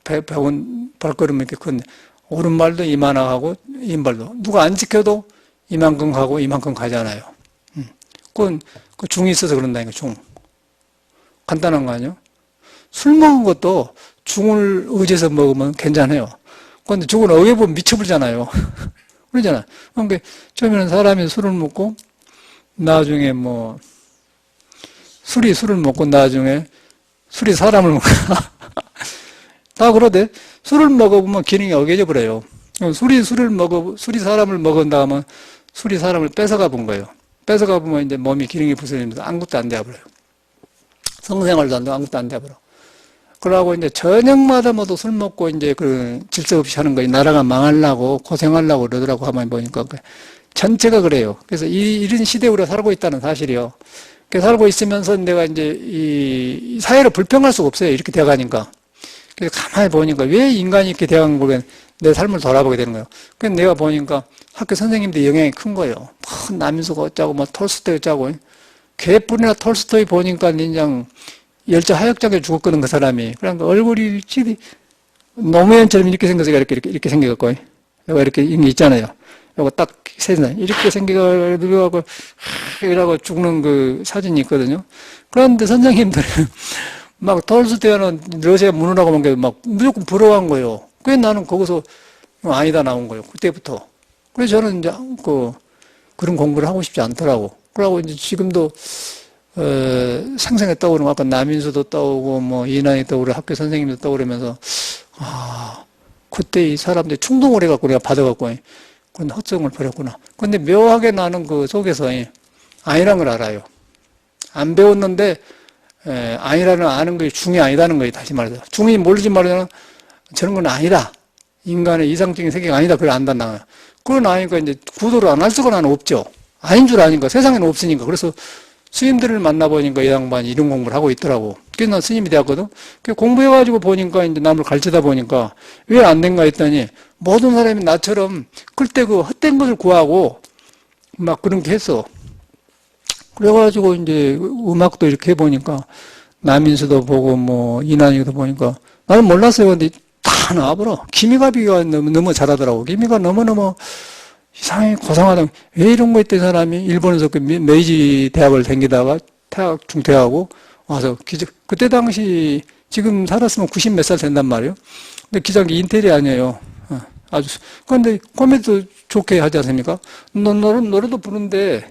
배운 발걸음을 이렇게 걷는데, 오른발도 이만하고 하고, 왼발도. 누가 안 지켜도 이만큼 가고, 이만큼 가잖아요. 그건, 그 중이 있어서 그런다니까, 중. 간단한 거 아니에요? 술 먹은 것도 중을 의지해서 먹으면 괜찮아요. 그런데 중을 어겨보면 미쳐버리잖아요. 그러잖아요. 그러니까 처음에는 사람이 술을 먹고 나중에 뭐 술을 먹고 나중에 술이 사람을 먹고 다 그러대. 술을 먹어보면 기능이 어겨져 버려요. 술이 사람을 먹은 다음에 술이 사람을 뺏어가 본 거예요. 뺏어가 보면 이제 몸이 기능이 부서지면서 아무것도 안 돼버려요. 성생활도 안 되고 아무것도 안 돼버려. 그러고 이제 저녁마다 모두 술 먹고 이제 그 질서 없이 하는 거예요. 나라가 망하려고 고생하려고 그러더라고 가만히 보니까. 전체가 그래요. 그래서 이런 시대에 우리가 살고 있다는 사실이요. 살고 있으면서 내가 이제 이 사회를 불평할 수가 없어요. 이렇게 돼가니까. 그래서 가만히 보니까 왜 인간이 이렇게 돼간 거면 내 삶을 돌아보게 되는 거예요. 그래서 내가 보니까 학교 선생님들이 영향이 큰 거예요. 뭐 남인수가 어쩌고 뭐 톨스토이 어쩌고. 개뿔이나 톨스토이 보니까 인장 열차 하역장에 죽었거든, 그 사람이. 그러니까 얼굴이 노무현처럼 이렇게 생겨서 이렇게 생겨갖고, 이렇게 있잖아요. 요거 딱 세상 이렇게 생겨가지고, 이라고 죽는 그 사진이 있거든요. 그런데 선생님들은 막 톨스토이는 러시아 문으라고 한 게 막 무조건 부러워한 거예요. 그래서 나는 거기서 아니다 나온 거예요. 그때부터. 그래서 저는 이제 그런 공부를 하고 싶지 않더라고. 그러고 이제 지금도 생생히 떠오르고, 아까 남인수도 떠오르고, 뭐, 이난이 떠오르고, 학교 선생님도 떠오르면서, 그때 이 사람들이 충동을 해갖고 내가 받아갖고, 그건 헛성을 버렸구나. 근데 묘하게 나는 그 속에서 아니란 걸 알아요. 안 배웠는데, 아니라는 아는 게 중이 아니다는 거예요, 다시 말해서. 중이 모르지 말하면 저런 건 아니다. 인간의 이상적인 세계가 아니다. 그걸 안다, 그건 아니까 이제 구도를 안 할 수가 나는 없죠. 아닌 줄 아니까. 세상에는 없으니까. 그래서 스님들을 만나보니까 이 양반이 이런 공부를 하고 있더라고. 그래서 난 스님이 되었거든. 공부해가지고 보니까 이제 남을 가르치다 보니까 왜 안 된가 했더니 모든 사람이 나처럼 그때 그 헛된 것을 구하고 막 그런 게 했어. 그래가지고 이제 음악도 이렇게 해보니까 남인수도 보고, 뭐, 인한이도 보니까, 나는 몰랐어요. 근데 다 나와버려. 기미가비가 너무 잘하더라고. 기미가 너무너무 이상하게 고상하다. 왜 이런 거 있던 사람이 일본에서 그 메이지 대학을 다니다가 중퇴하고 와서 그때 당시 지금 살았으면 90 몇 살 된단 말이에요. 근데 기장이 인텔이 아니에요. 아주. 그런데 코미디도 좋게 하지 않습니까? 노래도 부르는데,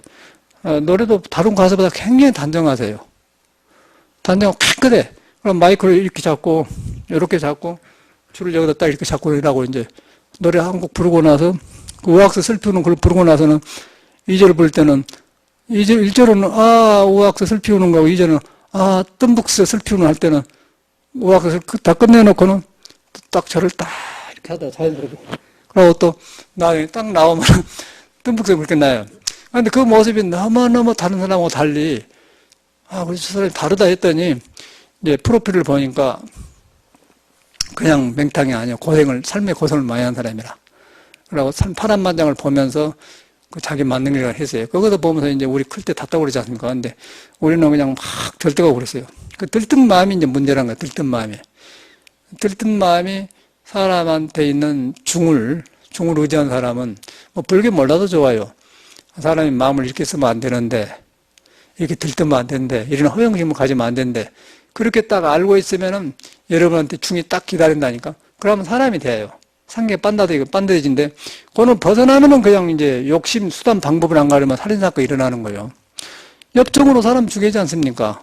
노래도 다른 가수보다 굉장히 단정하세요. 단정하고 깨끗해. 그럼 마이크를 이렇게 잡고, 이렇게 잡고, 줄을 여기다 딱 이렇게 잡고 이라고 이제 노래 한 곡 부르고 나서, 그 우악스 슬피우는 걸 부르고 나서는 2절 부를 때는 1절은 우악스 슬피우는 거고 2절은 뜸북스 슬피우는 할 때는 우악스 다 끝내놓고는 딱 저를 딱 이렇게 하다 자연스럽게. 그리고 또 나중에 딱 나오면 뜸북스 그렇게 나요. 근데 그 모습이 너무너무 다른 사람하고 달리 그래서 저 사람이 다르다 했더니 이제 프로필을 보니까 그냥 맹탕이 아니에요. 삶의 고생을 많이 한 사람이라. 그러고 파란만장을 보면서 그 자기 맞는 일을 했어요. 그거도 보면서 이제 우리 클 때 다 떠오르지 않습니까? 근데 우리는 그냥 막 들뜨고 그랬어요. 그 들뜬 마음이 이제 문제란 거예요. 들뜬 마음이. 들뜬 마음이 사람한테 있는 중을 의지한 사람은 뭐 불교 몰라도 좋아요. 사람이 마음을 이렇게 쓰면 안 되는데, 이렇게 들뜨면 안 되는데, 이런 허영심을 가지면 안 되는데, 그렇게 딱 알고 있으면은 여러분한테 중이 딱 기다린다니까? 그러면 사람이 돼요. 상계 빤다지인데, 그거는 벗어나면은 그냥 이제 욕심, 수단, 방법을 안 가르면 살인사건이 일어나는 거예요. 엽정으로 사람 죽이지 않습니까?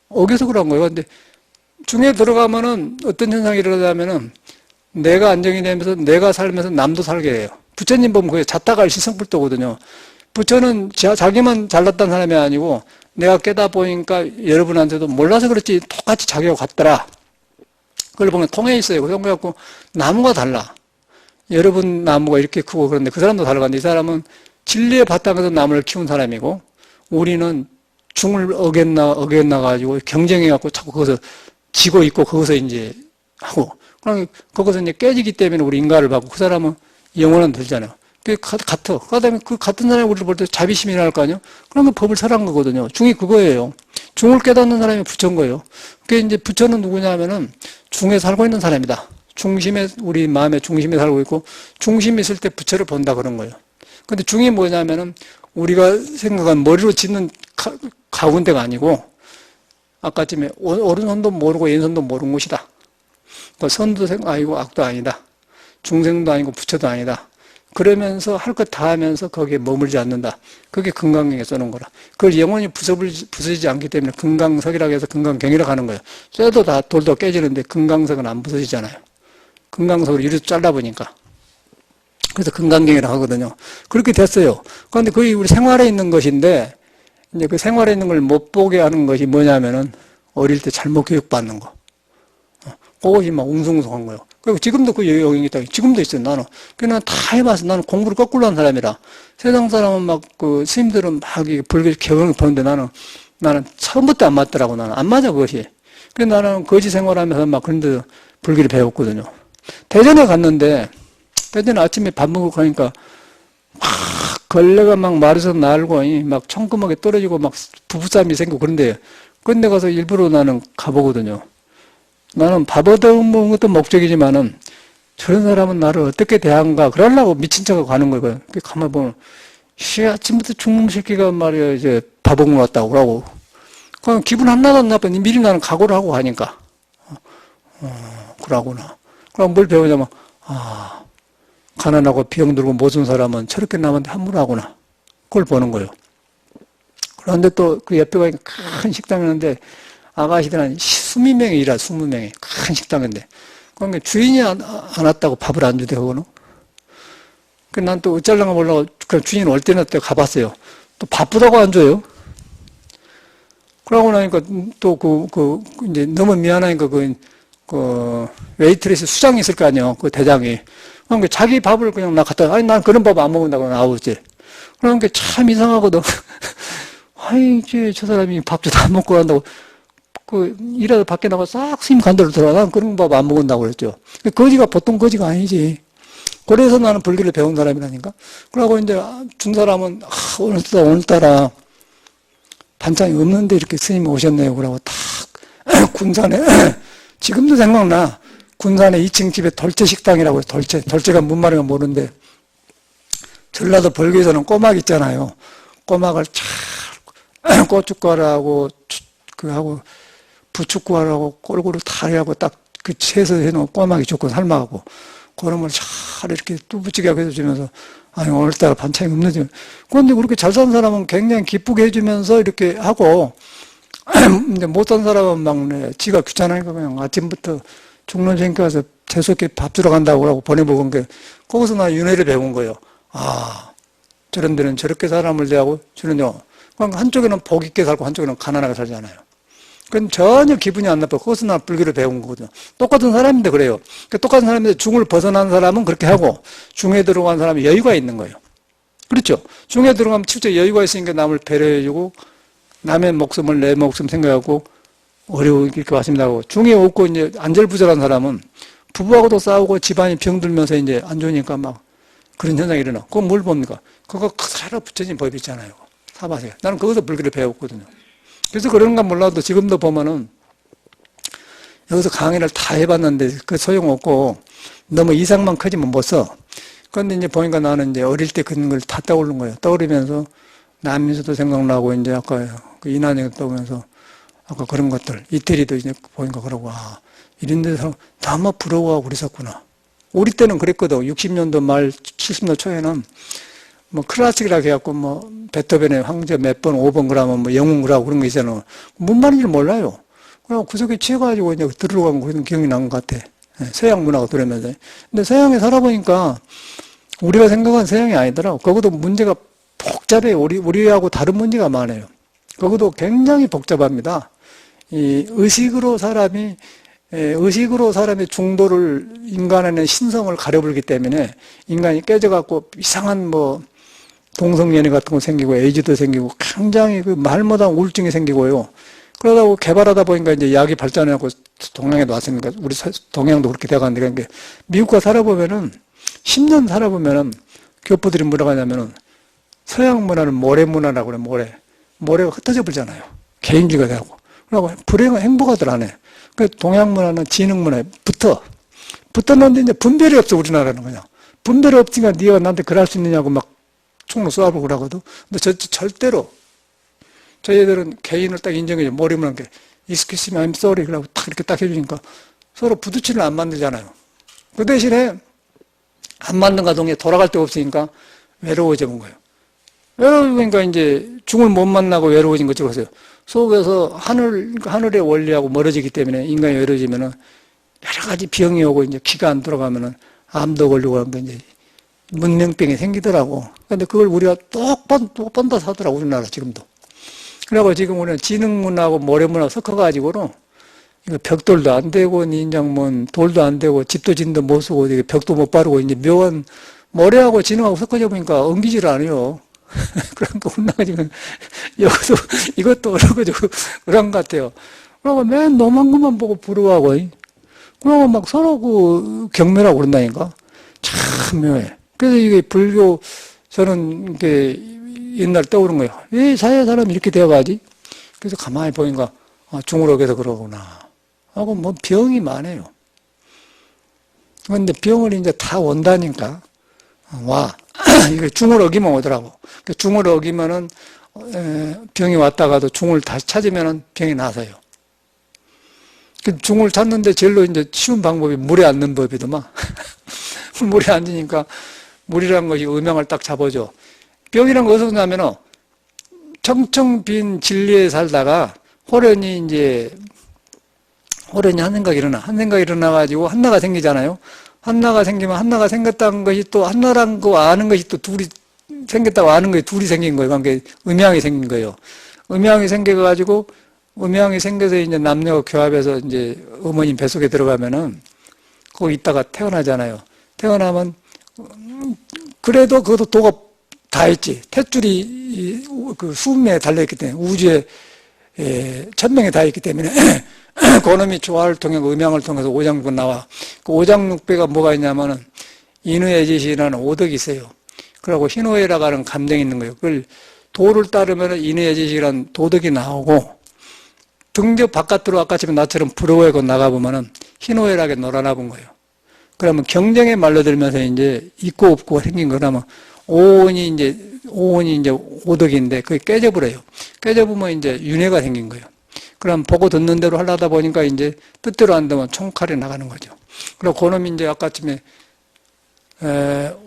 어디서 그런 거예요. 근데 중에 들어가면은 어떤 현상이 일어나냐면은 내가 안정이 되면서 내가 살면서 남도 살게 해요. 부처님 보면 그게 잣다가 일시성불도거든요. 부처는 자기만 잘났다는 사람이 아니고 내가 깨다 보니까 여러분한테도 몰라서 그렇지 똑같이 자기하고 같더라. 그걸 보면 통해 있어요. 그래갖고 나무가 달라. 여러분 나무가 이렇게 크고 그런데 그 사람도 다르건데 이 사람은 진리의 바탕에서 나무를 키운 사람이고 우리는 중을 어겼나 가지고 경쟁해갖고 자꾸 거기서 지고 있고 거기서 이제 하고 그럼 거기서 이제 깨지기 때문에 우리 인가를 받고 그 사람은 영원은 들잖아요. 그게 같아. 그다음에 그 같은 사람이 우리를 볼 때 자비심이 날 거 아니에요? 그러면 법을 설한 거거든요. 중이 그거예요. 중을 깨닫는 사람이 부처인 거예요. 그게 이제 부처는 누구냐면은 중에 살고 있는 사람이다. 우리 마음의 중심에 살고 있고 중심이 있을 때 부처를 본다 그런 거예요. 근데 중이 뭐냐면은 우리가 생각한 머리로 짓는 가운데가 아니고 아까쯤에 오른손도 모르고 왼손도 모르는 곳이다. 선도 아니고 악도 아니다. 중생도 아니고 부처도 아니다. 그러면서 할 것 다 하면서 거기에 머물지 않는다. 그게 금강경에 써놓은 거라. 그걸 영원히 부서지지 않기 때문에 금강석이라고 해서 금강경이라고 하는 거예요. 쇠도 다 돌도 깨지는데 금강석은 안 부서지잖아요. 금강석으로 유리 잘라보니까. 그래서 금강경이라고 하거든요. 그렇게 됐어요. 그런데 그게 우리 생활에 있는 것인데 이제 그 생활에 있는 걸 못 보게 하는 것이 뭐냐면은 어릴 때 잘못 교육받는 거. 그것이 막 웅성웅성한 거예요. 그리고 지금도 그 영향이 있다. 지금도 있어요, 나는. 그냥 다 해봤어. 나는 공부를 거꾸로 한 사람이라. 세상 사람은 막, 스님들은 막, 불교 경영을 보는데 나는 처음부터 안 맞더라고, 나는. 안 맞아, 그것이. 그래서 나는 거지 생활하면서 막 그런 데 불교를 배웠거든요. 대전에 갔는데, 대전에 아침에 밥 먹으러 가니까, 막, 걸레가 막 마루에서 날고, 막 청구막에 떨어지고, 막 부부싸움이 생기고 그런데, 그런 데 가서 일부러 나는 가보거든요. 나는 밥 얻어먹는 것도 목적이지만은 저런 사람은 나를 어떻게 대한가 그러려고 미친 척하고 가는 거예요. 가만 보면 아침부터 죽는 새끼가 말이야 이제 밥 먹으러 왔다고 그러고 그냥 기분 하나도 안 나빠. 미리 나는 각오를 하고 가니까 그러구나. 그럼 뭘 배우냐면 가난하고 병 들고 모든 사람은 저렇게 남한테 함부로 하구나. 그걸 보는 거예요. 그런데 또 그 옆에 가니까 큰 식당이었는데 아가씨들 한 20명이 일하, 20명이. 큰 식당인데. 그러니까 주인이 안 왔다고 밥을 안 주대, 그거는. 난 또 어쩌려고 몰라고, 그 주인 올 때는 또 가봤어요. 또 바쁘다고 안 줘요. 그러고 나니까 또 이제 너무 미안하니까 웨이트리스 수장이 있을 거 아니에요. 그 대장이. 그러니까 자기 밥을 그냥 나 갖다, 난 그런 밥 안 먹는다고 나오지. 그러니까 참 이상하거든. 저 사람이 밥도 다 안 먹고 간다고. 일하다 밖에 나가 싹 스님 간대로 들어가. 난 그런 밥 안 먹는다고 그랬죠. 거지가 보통 거지가 아니지. 그래서 나는 불교를 배운 사람이라니까. 그러고 이제 준 사람은, 오늘따라 반찬이 없는데 이렇게 스님이 오셨네요. 그러고 탁 군산에, 지금도 생각나. 군산에 2층 집에 돌체 식당이라고 해서 돌체가 뭔 말인가 모르는데, 전라도 벌교에서는 꼬막 있잖아요. 꼬막을 잘 고춧가루하고 그하고 부축구하고 골고루 다 해하고 딱 그 채서 해놓은 꼬막이 좋고 삶아가고 그런 걸 잘 이렇게 뚜부찌게 하고 해주면서 아니 오늘따라 반찬이 없네. 그런데 그렇게 잘 산 사람은 굉장히 기쁘게 해주면서 이렇게 하고 근데 못 산 사람은 막 지가 귀찮으니까 그냥 아침부터 중론생께 가서 재수없게 밥 주러 간다고 하고 보내먹은 게 거기서 나 윤회를 배운 거예요. 아 저런 데는 저렇게 사람을 대하고 저런 데 한쪽에는 복 있게 살고 한쪽에는 가난하게 살잖아요. 그건 전혀 기분이 안 나빠. 거기서 나 불교를 배운 거거든요. 똑같은 사람인데 그래요. 똑같은 사람인데 중을 벗어난 사람은 그렇게 하고 중에 들어간 사람이 여유가 있는 거예요. 그렇죠? 중에 들어가면 실제 여유가 있으니까 남을 배려해주고 남의 목숨을 내 목숨 생각하고 어려우게 이렇게 왔습니다 하고 중에 없고 이제 안절부절한 사람은 부부하고도 싸우고 집안이 병들면서 이제 안 좋으니까 막 그런 현상이 일어나. 그건 뭘 봅니까? 그거 살아 붙여진 법이 있잖아요. 사바세요. 나는 거기서 불교를 배웠거든요. 그래서 그런가 몰라도 지금도 보면은 여기서 강의를 다 해봤는데 그 소용없고 너무 이상만 커지면 못 써. 그런데 이제 보니까 나는 이제 어릴 때 그런 걸 다 떠오른 거예요. 떠오르면서 남민수도 생각나고 이제 아까 그 이난영도 떠오르면서 아까 그런 것들 이태리도 이제 보니까 그러고 아 이런 데서 너무 부러워하고 그랬었구나. 우리 때는 그랬거든. 60년도 말 70년도 초에는 뭐 클래식이라고 해갖고 뭐 베토벤의 황제 몇 번 5번 그러면 뭐 영웅 그러고 그런 거 있잖아. 뭔 말인지 몰라요. 그래서 구석에 취해가지고 이제 들어간 그런 기억이 난 것 같아. 서양 문화가 들으면서. 근데 서양에 살아보니까 우리가 생각한 서양이 아니더라고. 거기도 문제가 복잡해. 우리하고 다른 문제가 많아요. 거기도 굉장히 복잡합니다. 이 의식으로 사람의 중도를 인간의 신성을 가려불기 때문에 인간이 깨져갖고 이상한 뭐 동성연애 같은 거 생기고 에이즈도 생기고 굉장히 그 말 못한 우울증이 생기고요. 그러다 개발하다 보니까 이제 약이 발전해갖고 동양에도 왔으니까 우리 동양도 그렇게 돼가는데 그러니까 미국과 살아보면은 10년 살아보면은 교포들이 뭐라고 하냐면은 서양 문화는 모래 문화라고 그래. 모래가 흩어져 버리잖아요. 개인주의가 되고. 그러고 불행은 행복하들 안 해. 그 동양 문화는 지능 문화에 붙었는데 이제 분별이 없어 우리나라는 그냥. 분별이 없으니까 네가 나한테 그럴 수 있느냐고 막 총로 쏘아보고 그러거든. 근데 절대로 저희들은 개인을 딱 인정해줘. 모르면 게 Excuse me, I'm sorry 그러고 딱 이렇게 딱 해주니까 서로 부딪히를 안 만들잖아요. 그 대신에 안 맞는 가동에 돌아갈 데 없으니까 외로워져 본 거예요. 외로우니까 이제 중을 못 만나고 외로워진 거 찍었어요. 속에서 하늘의 원리하고 멀어지기 때문에 인간이 외로워지면은 여러 가지 병이 오고 이제 기가 안 돌아가면은 암도 걸리고 하는 게 이제 문명병이 생기더라고. 근데 그걸 우리가 똑번다 사더라고, 우리나라 지금도. 그래갖고 지금 우리는 지능문화하고 모래문화가 섞어가지고는 이거 벽돌도 안 되고, 인장문, 돌도 안 되고, 집도 진도 못 쓰고, 벽도 못 바르고, 이제 묘한 모래하고 지능하고 섞어져 보니까 엉기질 않아요. 그러니까 우리나라 지금 여기서 이것도 어려워지고 그런 것 같아요. 그러고 맨 너만 것만 보고 부러워하고, 그러고 막 서로 그 경멸하고 그런다니까. 참 묘해. 그래서 이게 불교, 저는 이게 옛날 떠오른 거예요. 왜 사회 사람이 이렇게 되어가지? 그래서 가만히 보니까, 중을 어겨서 그러구나. 하고 뭐 병이 많아요. 그런데 병을 이제 다 온다니까. 와. 이거 중을 어기면 오더라고. 중을 어기면은, 병이 왔다가도 중을 다시 찾으면은 병이 나서요. 중을 찾는데 제일로 이제 쉬운 방법이 물에 앉는 법이더만. 물에 앉으니까 물이라는 것이 음양을 딱 잡아줘. 병이란 거 어디서 나면은 청청 빈 진리에 살다가 호련히 한 생각이 일어나가지고 한나가 생기잖아요. 한나가 생기면 한나가 생겼다는 것이 또 한나란 거 아는 것이 또 둘이 생겼다고 아는 것이 둘이 생긴 거예요. 그러니까 음양이 생긴 거예요. 음양이 생겨가지고 음양이 생겨서 이제 남녀가 교합해서 이제 어머님 뱃속에 들어가면은 거기 있다가 태어나잖아요. 태어나면 그래도 그것도 도가 다 있지. 탯줄이 그 수음에 달려있기 때문에 우주에 천명에 다 있기 때문에 그놈이 조화를 통해 음양을 통해서 오장육부가 나와. 그 오장육부가 뭐가 있냐면은 인의예지시라는 오덕이 있어요. 그리고 희노애라고 하는 감정이 있는 거예요. 그걸 도를 따르면 인의예지시라는 도덕이 나오고 등저 바깥으로 아까처럼 나처럼 부러워하고 나가보면은 희노애락에 놀아나본 거예요. 그러면 경쟁에 말려들면서 이제 있고 없고 생긴 거라면 오온이 이제 오덕인데 그게 깨져버려요. 깨져보면 이제 윤회가 생긴 거예요. 그럼 보고 듣는 대로 하려다 보니까 이제 뜻대로 안 되면 총칼이 나가는 거죠. 그리고 그놈이 이제 아까쯤에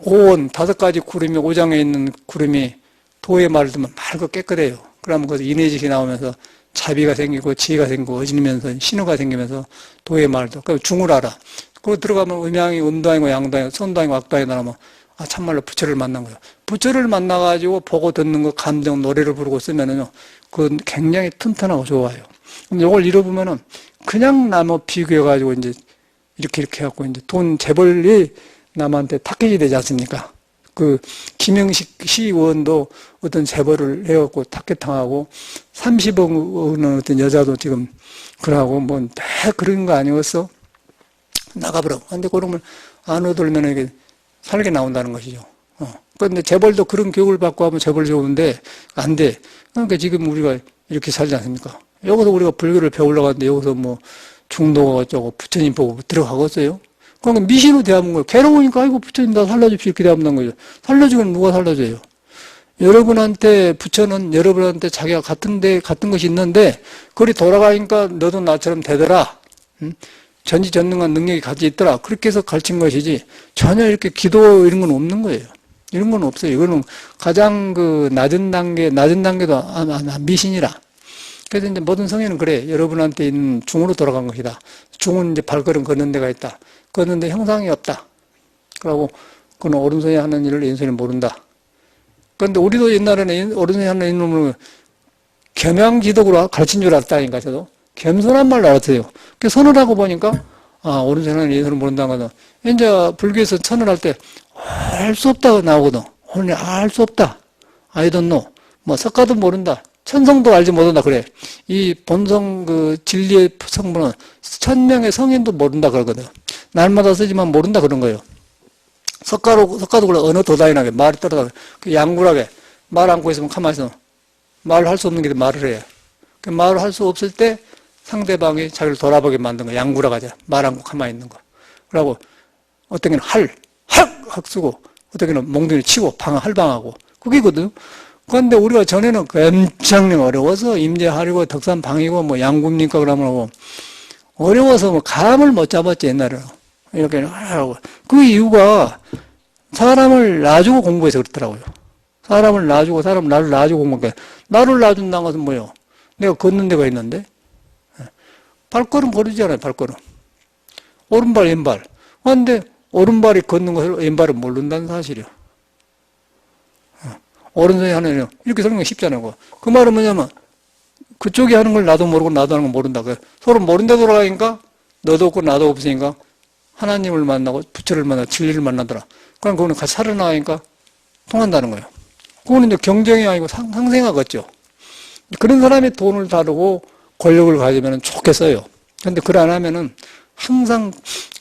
오온 5가지 구름이 오장에 있는 구름이 도에 말을 들면 맑고 깨끗해요. 그러면 거기서 인해직이 나오면서 자비가 생기고 지혜가 생기고 어지면서 신호가 생기면서 도의 말도 그 중을 알아. 그리고 들어가면 음양이 음도 아니고 양도 아니고 선도 아니고 악도 아니고 나면 참말로 부처를 만난 거예요. 부처를 만나가지고 보고 듣는 거 감정 노래를 부르고 쓰면은요 그건 굉장히 튼튼하고 좋아요. 근데 이걸 잃어보면은 그냥 나무 비교해가지고 이제 이렇게 해갖고 이제 돈 재벌이 남한테 탁해지 되지 않습니까? 그 김영식 시의원도 어떤 재벌을 해갖고 탁해당하고 30억 원 어떤 여자도 지금 그러고 뭐 다 그런 거 아니었어? 나가버려. 근데 그런 걸 안 얻으면 이게 살게 나온다는 것이죠. 그런데 재벌도 그런 교육을 받고 하면 재벌 좋은데 안 돼. 그러니까 지금 우리가 이렇게 살지 않습니까? 여기서 우리가 불교를 배우려고 하는데 여기서 뭐 중도가 어쩌고 부처님 보고 들어가겠어요? 그러니까 미신으로 대하는 거예요. 괴로우니까 아이고 부처님 나 살려줍시오 이렇게 대하는 거죠. 살려주면 누가 살려줘요? 여러분한테 부처는 여러분한테 자기가 같은 것이 있는데 그리 돌아가니까 너도 나처럼 되더라. 전지전능한 능력이 같이 있더라. 그렇게 해서 가르친 것이지 전혀 이렇게 기도 이런 건 없는 거예요. 이런 건 없어요. 이거는 가장 그 낮은 단계도 미신이라. 그래서 이제 모든 성에는 그래. 여러분한테 있는 중으로 돌아간 것이다. 중은 이제 발걸음 걷는 데가 있다. 걷는데 형상이 없다. 그러고 그는 오른손이 하는 일을 왼손이 모른다. 그런데 우리도 옛날에는 오른손이 하는 일을 겸양지덕으로 가르친 줄 알았다니까 저도. 겸손한 말로 알았어요. 그 선을 하고 보니까 오른손이 하는 일 왼손을 모른다는 거는 이제 불교에서 선을 할 때 알 수 없다고 나오거든. 오늘 알 수 없다. I don't know. 뭐 석가도 모른다. 천성도 알지 못한다 그래. 이 본성 그 진리의 성분은 1000명의 성인도 모른다 그러거든. 날마다 쓰지만 모른다 그런 거예요. 석가도 그래. 언어 도다이나게 말이 떨어져. 그 양굴하게 말 안고 있으면 가만히 있어. 말을 할 수 없는 게 말을 해. 그 말을 할 수 없을 때 상대방이 자기를 돌아보게 만든 거. 양굴하게 하자. 말 안고 가만히 있는 거. 그러고 어떤 게는 학 쓰고 어떤 게는 몽둥이 치고 할방하고 그게거든. 그런데 우리가 전에는 엄청 어려워서 임재하려고 덕산방이고 뭐 양굽니까 그러면 어려워서 뭐 감을 못 잡았지 옛날에는. 이렇게 하고 그 이유가 사람을 놔주고 공부해서 그렇더라고요. 사람을 놔주고 나를 놔주고 공부하니까 나를 놔준다는 것은 뭐예요? 내가 걷는 데가 있는데 발걸음 걸으잖아요. 발걸음 오른발 왼발. 그런데 오른발이 걷는 것을 왼발은 모른다는 사실이요. 오른손이 하는 일은 이렇게 설명이 쉽잖아요. 그 말은 뭐냐면 그쪽이 하는 걸 나도 모르고 나도 하는 걸 모른다. 서로 모른다 돌아가니까 너도 없고 나도 없으니까 하나님을 만나고 부처를 만나고 진리를 만나더라. 그럼 그거는 같이 살아나가니까 통한다는 거예요. 그거는 이제 경쟁이 아니고 상생하겠죠. 그런 사람이 돈을 다루고 권력을 가지면 좋겠어요. 그런데 그걸 안 하면은 항상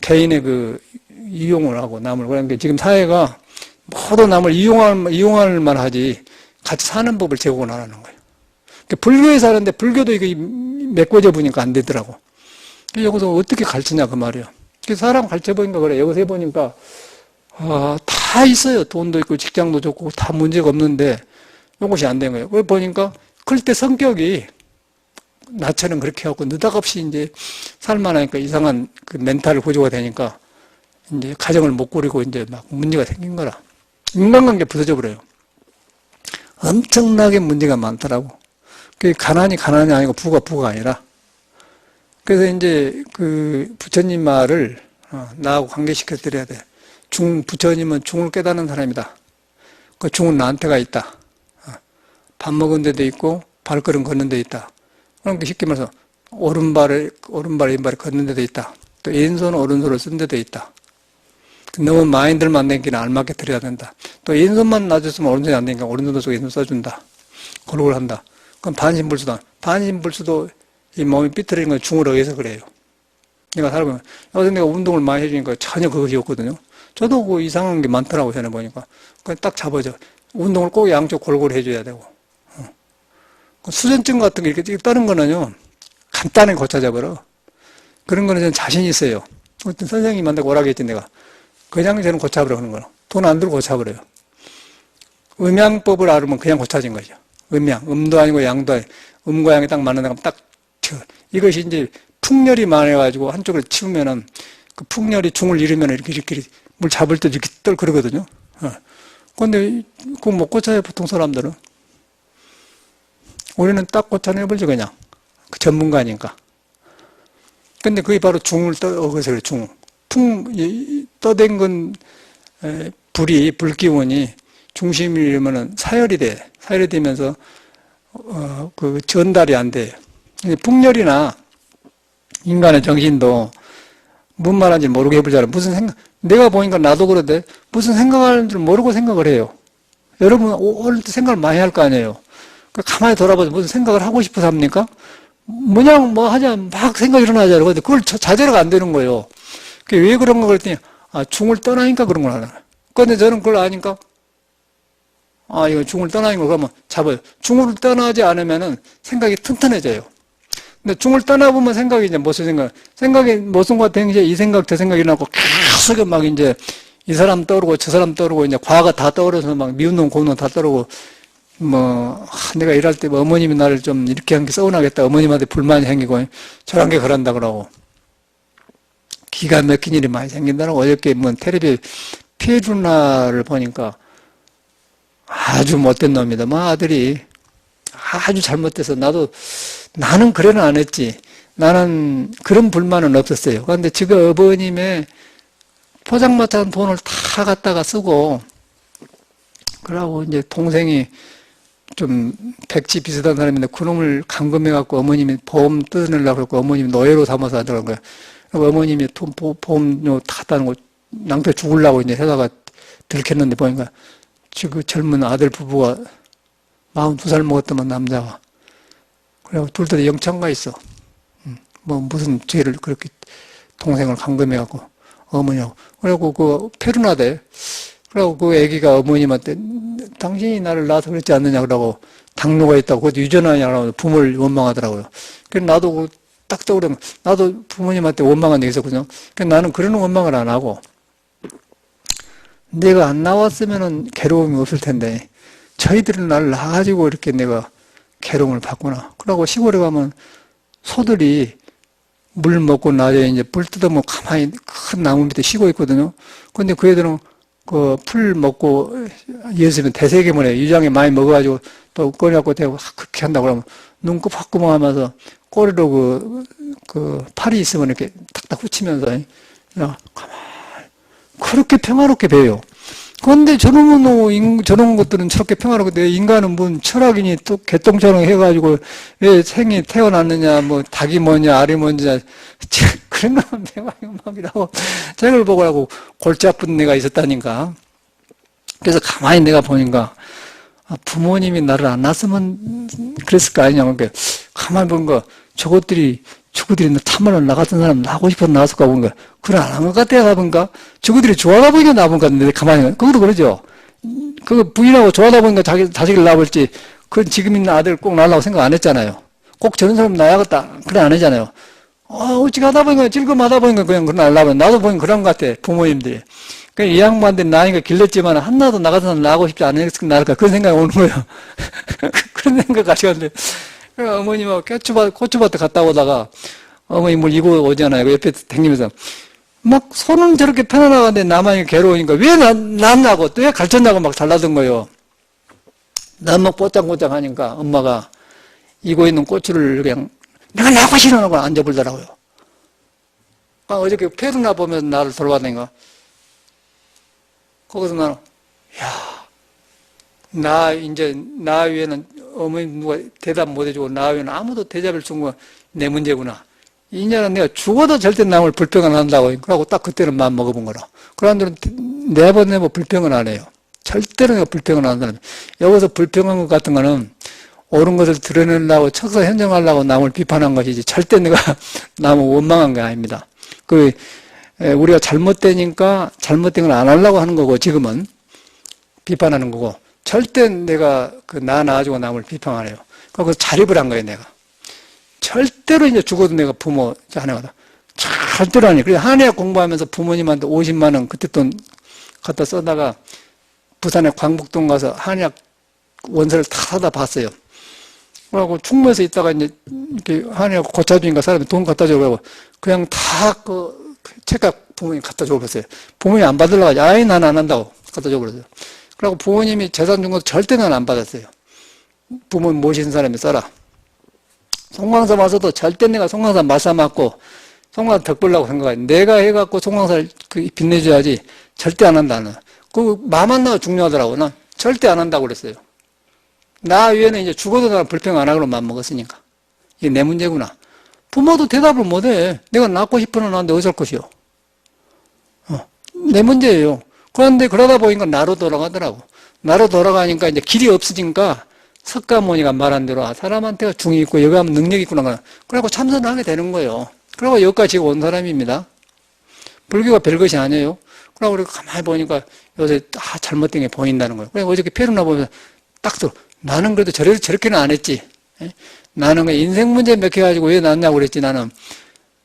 개인의 그 이용을 하고 남을. 그러니까 지금 사회가 모두 남을 이용할 만하지 같이 사는 법을 제공을 안 하는 거예요. 그러니까 불교에 사는데 불교도 이게 메꿔져 보니까 안 되더라고. 여기서 어떻게 가르치냐 그 말이에요. 그래서 사람 가르쳐보니까 그래. 여기서 해보니까 다 있어요. 돈도 있고 직장도 좋고 다 문제가 없는데 이것이 안 된 거예요. 그걸 보니까 클 때 성격이 나처럼 그렇게 하고 느닷없이 이제 살만하니까 이상한 그 멘탈 구조가 되니까 이제 가정을 못 꾸리고 이제 막 문제가 생긴 거라. 인간관계 부서져 버려요. 엄청나게 문제가 많더라고. 그 가난이 아니고 부가 아니라. 그래서 이제 그 부처님 말을 나하고 관계시켜 드려야 돼. 부처님은 중을 깨닫는 사람이다. 그 중은 나한테가 있다. 밥 먹은 데도 있고 발걸음 걷는 데 있다. 그러니까 쉽게 말해서 왼발 걷는 데도 있다. 또 왼손 오른손을 쓴 데도 있다. 너무 마인드를 안 되니까 알맞게 들여야 된다. 또 왼손만 놔줬으면 오른손이 안 되니까 오른손도 속 왼손 써준다. 그걸 한다. 그럼 반신불수도 이 몸이 삐뚤어진 건 중을 의해서 그래요. 내가 살아보면 여기서 내가 운동을 많이 해주니까 전혀 그것이 없거든요. 저도 그 이상한 게 많더라고 전에 보니까. 그냥 딱 잡아줘. 운동을 꼭 양쪽 골고루 해줘야 되고. 수전증 같은 게 이렇게 다른 거는요. 간단하게 고쳐져 버려. 그런 거는 저는 자신 있어요. 어떤 선생님 만나고 오라겠지 내가. 그냥 저는 고쳐버려 하는 거로. 돈 안 들고 고쳐버려요. 음양법을 알으면 그냥 고쳐진 거죠. 음양. 음도 아니고 양도 아니고 음과 양이 딱 맞는 데가 딱 쳐. 이것이 이제 풍열이 많아가지고 한쪽으로 치우면은 그 풍열이 중을 잃으면 이렇게 물 잡을 때 이렇게 떨 그러거든요. 근데 그거 못 고쳐요, 보통 사람들은. 우리는 딱 고쳐내버리죠, 그냥. 그 전문가니까. 근데 그게 바로 중을 어그서 그래, 중. 떠댄 건, 불기운이 중심이 이러면은 사열이 돼. 사열이 되면서, 그 전달이 안 돼요. 풍열이나 인간의 정신도 무슨 말하는지 모르게 해보잖아요. 무슨 생각, 내가 보니까 나도 그런데 무슨 생각하는 줄 모르고 생각을 해요. 여러분, 오늘 생각을 많이 할 거 아니에요. 가만히 돌아봐서 무슨 생각을 하고 싶어서 합니까? 뭐냥 뭐 하자, 막 생각이 일어나잖아요. 근데 그걸 자제가 안 되는 거예요. 그게 왜 그런가 그랬더니, 중을 떠나니까 그런 걸 하나. 근데 저는 그걸 아니까, 이거 중을 떠나는 거 그러면 잡아요. 중을 떠나지 않으면은 생각이 튼튼해져요. 근데 중을 떠나보면 생각이 이제 무슨 생각이 무슨 것 같아. 이제 이 생각, 저 생각이 나고 계속 막 이제 이 사람 떠오르고 저 사람 떠오르고 이제 과거가 다 떠오르면서 막 미운 놈, 고운 놈 다 떠오르고 내가 일할 때 어머님이 나를 좀 이렇게 한 게 서운하겠다. 어머님한테 불만이 생기고 저런 게 그런다 그러고 기가 막힌 일이 많이 생긴다고 어저께 텔레비 피해준나를 보니까 아주 못된 놈이다. 아들이 아주 잘못돼서 나는 그래는 안 했지. 나는 그런 불만은 없었어요. 그런데 지금 어머님의 포장마차는 돈을 다 갖다가 쓰고 그러고 이제 동생이 좀 백지 비슷한 사람인데 그놈을 감금해갖고 어머님이 보험 뜯어내려고 그랬고 어머님이 노예로 삼아서 하더라는 거예요. 어머님이 보험료 다 따는 거 낭패 죽으려고 이제 해다가 들켰는데 보니까 지금 젊은 아들 부부가 42살 먹었더만 남자가. 그래고 둘 다 영창가 있어. 무슨 죄를 그렇게 동생을 감금해갖고 어머니하고. 그래갖고 그 페루나대. 그래갖고 그 애기가 어머님한테 당신이 나를 낳아서 그랬지 않느냐 그러고 당뇨가 있다고 그것도 유전하냐고 부모를 원망하더라고요. 그래서 나도 딱 떠오르면 나도 부모님한테 원망한 적이 있었거든요. 그래서 나는 그런 원망을 안 하고 내가 안 나왔으면은 괴로움이 없을 텐데 저희들은 나를 낳아가지고 이렇게 내가 괴로움을 받구나. 그러고 시골에 가면 소들이 물 먹고 낮에 이제 불 뜯어먹고 가만히 큰 나무 밑에 쉬고 있거든요. 근데 그 애들은 그 풀 먹고 예수면 대세계문에 유장에 많이 먹어가지고 또 꺼내갖고 대고 그렇게 한다고 그러면 눈곱 확구멍 하면서 꼬리로 그 팔이 있으면 이렇게 탁탁 후치면서 그냥 가만히 그렇게 평화롭게 배요. 그런데 저런 것들은 저렇게 평화롭게 인간은 무슨 철학이니 또 개똥처럼 해가지고 왜 생이 태어났느냐 닭이 뭐냐 알이 뭐냐 그런 거는 평화음악이라고 책을 보고 하고 골치 아픈 애가 있었다니까. 그래서 가만히 내가 보니까 부모님이 나를 안 낳았으면 그랬을 거 아니냐. 그러니까 가만히 보니까 저것들이 참말로 나 같은 사람 나고 싶어서 나왔을까 보니까 그래 안 한 것 같아 보니까 저것들이 좋아하다 보니까 나온 것 같은데 가만히 그것도 그러죠. 그 부인하고 좋아하다 보니까 자식을 낳아볼지 그건 지금 있는 아들 꼭 낳으려고 생각 안 했잖아요. 꼭 저런 사람 낳아야겠다 그래 안 하잖아요. 어찌 하다 보니까 즐거움하다 보니까 그냥 그런 낳으려고 나도 보니까 그런 것 같아 부모님들이. 이 양반들 나이가 길렀지만 한나도 나 같은 사람 낳고 싶지 않을까 그런 생각이 오는 거예요. 그런 생각 가지고 어머님하고 고추밭에 갔다 오다가 어머니 물 이고 오잖아요. 옆에 댕기면서 막 손은 저렇게 편안하는데 나만 괴로우니까 왜 낳냐고 또 왜 가르쳤냐고 막 달라든 거예요. 난 막 뽀짝뽀짝 하니까 엄마가 이고 있는 고추를 그냥 내가 낳고 싫어하고 앉아버리더라고요. 어저께 페루나 보면서 나를 돌아봤다니까. 거기서 나는 나 외에는 어머니 누가 대답 못 해주고 나 외에는 아무도 대답을 준 거 내 문제구나. 이년은 내가 죽어도 절대 남을 불평을 안 한다고. 그러고 딱 그때는 마음 먹어본 거라. 그런 사람들은 네번 불평을 안 해요. 절대로 내가 불평을 안 한다는. 여기서 불평한 것 같은 거는 옳은 것을 드러내려고 척서 현정하려고 남을 비판한 것이지 절대 내가 남을 원망한 게 아닙니다. 우리가 잘못되니까 잘못된 걸 안 하려고 하는 거고 지금은 비판하는 거고 절대 내가 나 낳아주고 남을 비판 안 해요. 그래서 자립을 한 거예요 내가. 절대로 이제 죽어도 내가 부모 하나거든. 절대로 아니. 그래서 한의학 공부하면서 부모님한테 50만 원 그때 돈 갖다 써다가 부산에 광복동 가서 한의학 원서를 다 사다 봤어요. 그러고 충무에서 있다가 이제 이렇게 한의학 고차주니까 사람이 돈 갖다 줘가지고 그냥 다 그 책값 부모님 갖다 줘버렸어요. 부모님이 안 받으려고 하지. 아이, 난 안 한다고 갖다 줘버렸어요. 그러고 부모님이 재산 준 것도 절대 난 안 받았어요. 부모님 모시는 사람이 써라. 송광사 마서도 절대 내가 송광사 마사 맞고 송광사 덕 보려고 생각해. 내가 해갖고 송광사를 빛내줘야지 절대 안 한다. 그 마만 나가 중요하더라고. 난 절대 안 한다고 그랬어요. 나 위에는 이제 죽어도 나는 불평 안 하기로 마음먹었으니까. 이게 내 문제구나. 부모도 대답을 못해. 내가 낳고 싶어는 하는데 어쩔 것이요. 내 문제예요. 그런데 그러다 보니까 나로 돌아가더라고. 나로 돌아가니까 이제 길이 없으니까 석가모니가 말한 대로 사람한테가 중이 있고 여기 하면 능력이 있구나. 그래갖고 참선을 하게 되는 거예요. 그러고 여기까지 온 사람입니다. 불교가 별것이 아니에요. 그러고 우리가 가만히 보니까 요새 잘못된 게 보인다는 거예요. 그래서 어저께 페루나 보면서 딱 또 나는 그래도 저렇게는 안 했지. 나는 인생 문제 몇 개 가지고 왜 낳냐고 그랬지. 나는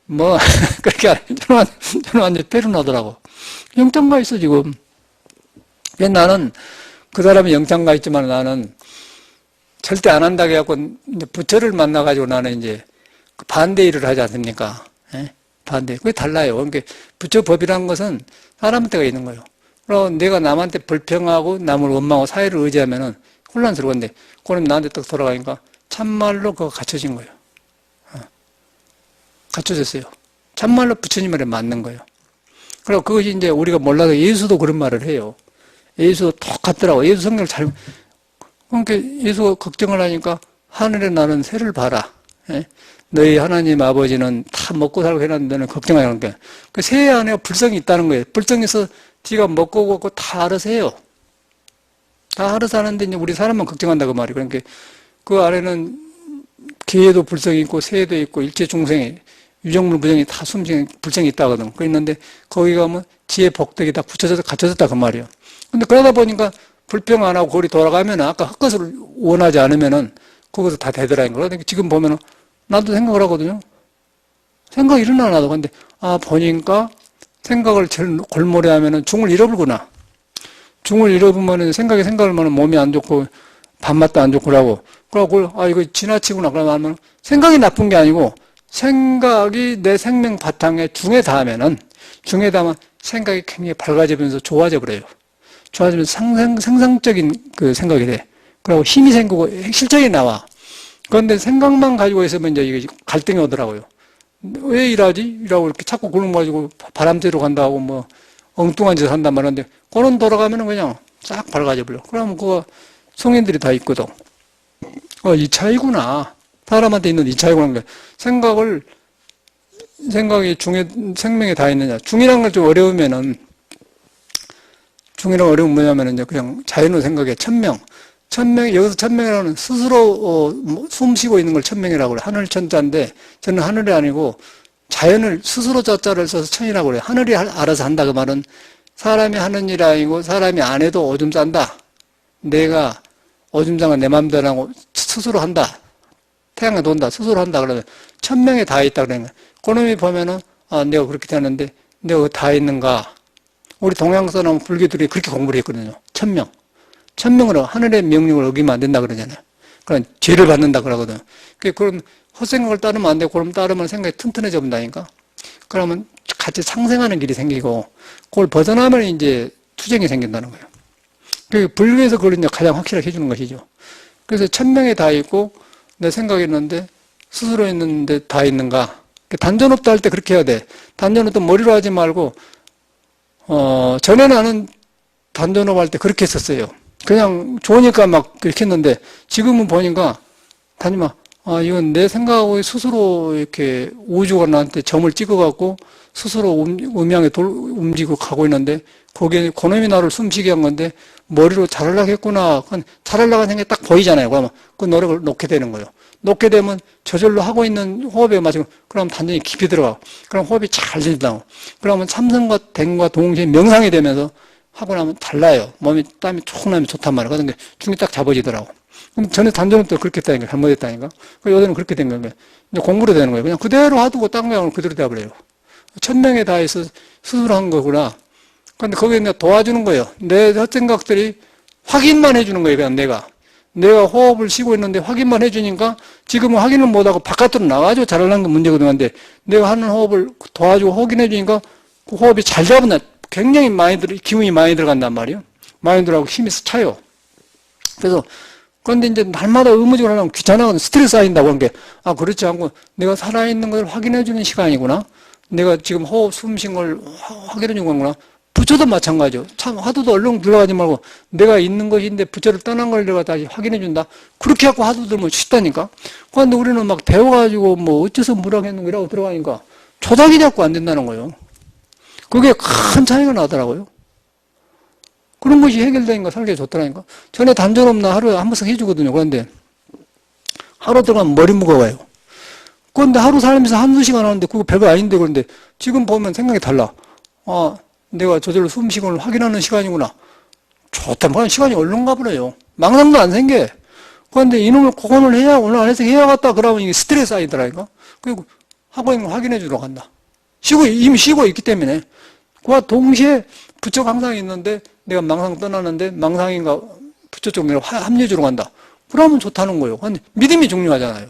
뭐 그렇게 저는 완전 페루나더라고. 영창가 있어 지금. 나는 그 사람이 영창가 있지만 나는 절대 안 한다고 해갖고 부처를 만나가지고 나는 이제 반대 일을 하지 않습니까? 반대. 그게 달라요. 그러니까 부처 법이라는 것은 사람한테가 있는 거예요. 그럼 내가 남한테 불평하고 남을 원망하고 사회를 의지하면은 혼란스러운데, 그럼 나한테 딱 돌아가니까 참말로 그거 갖춰진 거예요. 갖춰졌어요. 참말로 부처님 말에 맞는 거예요. 그리고 그것이 이제 우리가 몰라서 예수도 그런 말을 해요. 예수도 똑같더라고. 예수 성경을 잘, 그러니까 예수가 걱정을 하니까 하늘에 나는 새를 봐라. 너희 하나님 아버지는 다 먹고 살고 해놨는데 너는 걱정하지 않게. 그 새 안에 불성이 있다는 거예요. 불성에서 뒤가 먹고 걷고 다 알아서 해요. 다 알아서 하는데 이제 우리 사람만 걱정한다 그 말이에요. 그러니까 그 안에는 개에도 불성이 있고 새에도 있고 일체 중생에 유정물 부정이 다 숨쉬는 불성이 있다거든. 그랬는데 거기 가면 지혜 복덕이 다 굳혀져서 갖춰졌다 그 말이에요. 근데 그러다 보니까 불평 안 하고 거리 돌아가면 아까 헛것을 원하지 않으면은 그것도 다 되더라는 거예요. 그러니까 지금 보면은 나도 생각을 하거든요. 생각이 일어나 나도. 근데 보니까 생각을 제일 골몰이 하면은 중을 잃어버리구나. 중을 잃어버리면은 생각을 하면 몸이 안 좋고 밥맛도 안 좋고 그러고. 그러고 이거 지나치구나. 그러면 생각이 나쁜 게 아니고 생각이 내 생명 바탕에 중에 닿으면은 생각이 굉장히 밝아지면서 좋아져 버려요. 좋아지면서 생산적인 그 생각이 돼. 그리고 힘이 생기고 실적이 나와. 그런데 생각만 가지고 있으면 이제 이게 갈등이 오더라고요. 왜 이러지? 이라고 이렇게 자꾸 그런 거 가지고 바람 쐬러 간다고 뭐 엉뚱한 짓을 한단 말인데, 그런 돌아가면은 그냥 싹 밝아져 버려. 그러면 그거 성인들이 다 있거든. 이 차이구나. 사람한테 있는 이 차이구나. 생각이 생명에 다 있느냐. 중이라는 걸 좀 어려우면은, 중이라고 어려운 뭐냐면은 이제 그냥 자연의 생각에 여기서 천명이라는 스스로 숨 쉬고 있는 걸 천명이라고 그래. 하늘 천자인데 저는 하늘이 아니고 자연을 스스로 자자를 써서 천이라고 그래. 하늘이 알아서 한다 그 말은 사람이 하는 일 아니고 사람이 안 해도 오줌 싼다. 내가 오줌 싼건 내 맘대로 하고 스스로 한다. 태양에 돈다. 스스로 한다. 그러면 천명에 다 있다 그러는 거야. 그놈이 보면은 내가 그렇게 되는데 내가 다 있는가. 우리 동양 사람 불교들이 그렇게 공부를 했거든요. 천명으로 하늘의 명령을 어기면 안 된다 그러잖아요. 그럼 죄를 받는다 그러거든. 그럼 헛생각을 따르면 안 되고, 그럼 따르면 생각이 튼튼해져 본다니까. 그러면 같이 상생하는 길이 생기고, 그걸 벗어나면 이제 투쟁이 생긴다는 거예요. 불교에서 그걸 이제 가장 확실하게 해주는 것이죠. 그래서 천명에 다 있고, 내 생각이 있는데, 스스로 있는데 다 있는가. 단전업도 할 때 그렇게 해야 돼. 단전업도 머리로 하지 말고, 전에 나는 단전업 할 때 그렇게 했었어요. 그냥 좋으니까 막 그렇게 했는데, 지금은 보니까, 이건 내 생각하고 스스로 이렇게 우주가 나한테 점을 찍어갖고 스스로 음양에 움직이고 가고 있는데, 거기에 그놈이 나를 숨쉬게 한 건데, 머리로 잘하려고 했구나. 잘하려고 하는 게 딱 보이잖아요. 그러면 그 노력을 놓게 되는 거예요. 놓게 되면 저절로 하고 있는 호흡에 맞으면, 그럼 단전이 깊이 들어가고, 그럼 호흡이 잘 된다고. 그러면 삼성과 댕과 동시에 명상이 되면서 하고 나면 달라요. 몸이 땀이 쭉 나면 좋단 말이에요. 그런데 중이 딱 잡아지더라고. 근데 전에 단전업 때 그렇게 했다니까. 잘못했다니까. 요새는 그렇게 된 거예요. 이제 공부로 되는 거예요. 그냥 그대로 하두고 딱 모양을 그대로 돼버려요. 1000명에 다해서 수술한 거구나. 근데 거기에 내가 도와주는 거예요. 내 생각들이 확인만 해주는 거예요. 그냥 내가 호흡을 쉬고 있는데 확인만 해주니까 지금은 확인을 못하고 바깥으로 나가죠. 잘하는 게 문제거든요. 근데 내가 하는 호흡을 도와주고 확인해주니까 그 호흡이 잘 잡은다. 굉장히 기운이 많이 들어간단 말이에요. 많이 들어가고 힘이 차요. 그래서 그런데 이제 날마다 의무적으로 하려면 귀찮아서 스트레스 쌓인다고 한 게, 그렇지 않고 내가 살아있는 것을 확인해주는 시간이구나. 내가 지금 호흡, 숨 쉰 걸 확인해주는 거구나. 부처도 마찬가지죠. 참, 하도도 얼른 들어가지 말고 내가 있는 것인데 부처를 떠난 걸 내가 다시 확인해준다. 그렇게 하고 하도 들면 쉽다니까. 그런데 우리는 막 배워가지고 뭐 어째서 무락했는가라고 들어가니까 조작이 자꾸 안 된다는 거예요. 그게 큰 차이가 나더라고요. 그런 것이 해결되니까 살기가 좋더라니까. 전에 단전업 나 하루에 한 번씩 해주거든요. 그런데 하루 들어가면 머리 무거워요. 그런데 하루 살면서 한두 시간 하는데 그거 별거 아닌데 그런데 지금 보면 생각이 달라. 내가 저절로 숨 쉬는 걸 확인하는 시간이구나. 좋다. 뭐 시간이 얼른 가버려요. 망상도 안 생겨. 그런데 이놈을 그거는 해야, 오늘 안에서 해야겠다. 그러면 이게 스트레스 쌓이더라니까. 그리고 하고 있는 걸 확인해 주러 간다. 이미 쉬고 있기 때문에. 그와 동시에 부처가 항상 있는데 내가 망상 떠나는데 망상인가 부처 쪽으로 합류해 주러 간다. 그러면 좋다는 거예요. 근데 믿음이 중요하잖아요.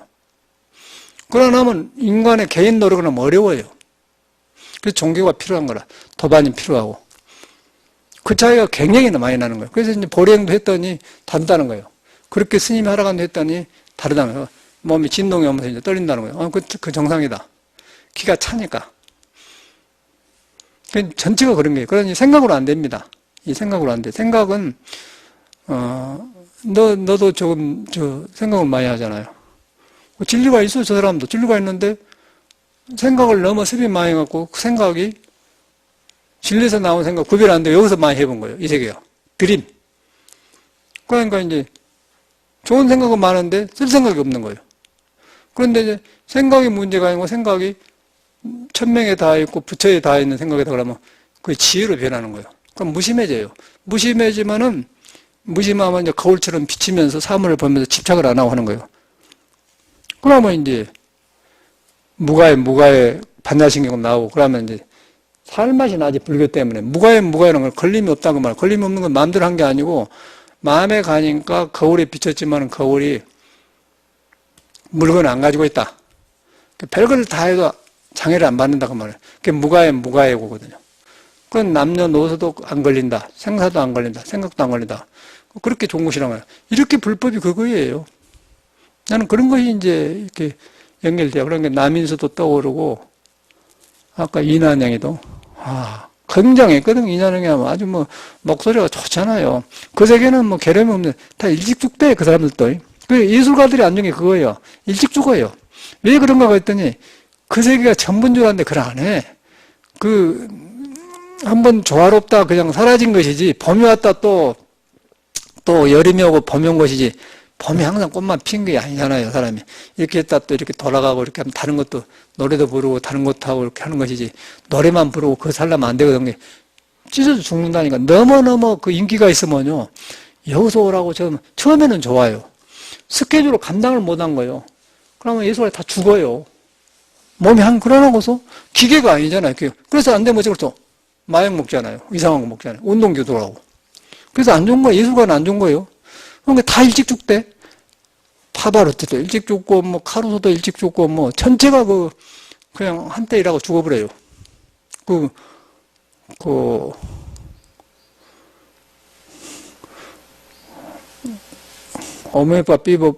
그러나면 인간의 개인 노력은 어려워요. 그래서 종교가 필요한 거라. 도반이 필요하고. 그 차이가 굉장히 많이 나는 거예요. 그래서 이제 보리행도 했더니 다르다는 거예요. 그렇게 스님이 하라간다 했더니 다르다는 거예요. 몸이 진동이 오면서 이제 떨린다는 거예요. 그 정상이다. 기가 차니까. 전체가 그런 거예요. 그러니 생각으로 안 됩니다. 이 생각으로 안 돼. 생각은, 너도 조금, 생각을 많이 하잖아요. 진리가 있어, 저 사람도. 진리가 있는데, 생각을 너무 습이 많이 해갖고, 그 생각이, 진리에서 나온 생각 구별 안 돼. 여기서 많이 해본 거예요. 이 세계가. 드림. 그러니까 이제, 좋은 생각은 많은데, 쓸 생각이 없는 거예요. 그런데 이제, 생각이 문제가 아니고, 생각이, 1000명에 다 있고, 부처에 다 있는 생각이다 그러면, 그게 지혜로 변하는 거예요. 그럼 무심해져요. 무심해지면은, 무심하면 이제 거울처럼 비치면서 사물을 보면서 집착을 안 하고 하는 거예요. 그러면 이제, 무가에 반야신경 나오고, 그러면 이제, 살맛이 나지, 불교 때문에. 무가라는 건 걸림이 없다고 말이에요. 걸림이 없는 건 마음대로 한 게 아니고, 마음에 가니까 거울에 비쳤지만 거울이 물건을 안 가지고 있다. 별걸 다 해도 장애를 안 받는다고 말해요. 그게 무가해고거든요. 그건 남녀노소도 안 걸린다. 생사도 안 걸린다. 생각도 안 걸린다. 그렇게 좋은 것이란 말이에요. 이렇게 불법이 그거예요. 나는 그런 것이 이제 이렇게 연결돼요. 그러니까 남인수도 떠오르고, 아까 이난영이도, 굉장했거든. 이난영이 하면 아주 목소리가 좋잖아요. 그 세계는 괴로움이 없는, 다 일찍 죽대, 그 사람들도. 그 예술가들이 안 좋은 게 그거예요. 일찍 죽어요. 왜 그런가 했더니, 그 세계가 전부인 줄 알았는데, 그걸 안 해. 한번 조화롭다, 그냥 사라진 것이지, 봄이 왔다 또 여름이 오고 봄이 온 것이지, 봄이 항상 꽃만 피는 게 아니잖아요, 사람이. 이렇게 했다 또 이렇게 돌아가고, 이렇게 하면 다른 것도, 노래도 부르고, 다른 것도 하고, 이렇게 하는 것이지, 노래만 부르고, 그거 살려면 안 되거든요. 찢어져 죽는다니까. 너무너무 그 인기가 있으면요, 여기서 오라고 처음에는 좋아요. 스케줄을 감당을 못 한 거예요. 그러면 예술가 다 죽어요. 몸이 그러고서 기계가 아니잖아요. 그래서 안 되면 어쩌고 마약 먹잖아요. 이상한 거 먹잖아요. 운동기도 하고. 그래서 안 좋은 거예요. 예술가는 안 좋은 거예요. 그러니까 다 일찍 죽대. 파바로티도 일찍 죽고, 카루소도 일찍 죽고, 전체가 그냥 한때 일하고 죽어버려요. 오메바삐를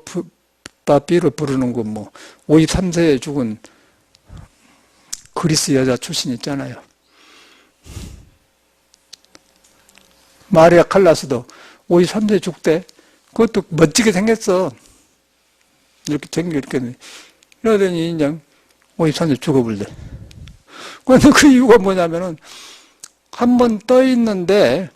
부르는 거, 53세에 죽은 그리스 여자 출신 있잖아요. 마리아 칼라스도 53세에 죽대. 그것도 멋지게 생겼어. 이렇게 이러더니 그냥 53세 죽어버리대. 그런데 그 이유가 뭐냐면은, 한 번 떠 있는데,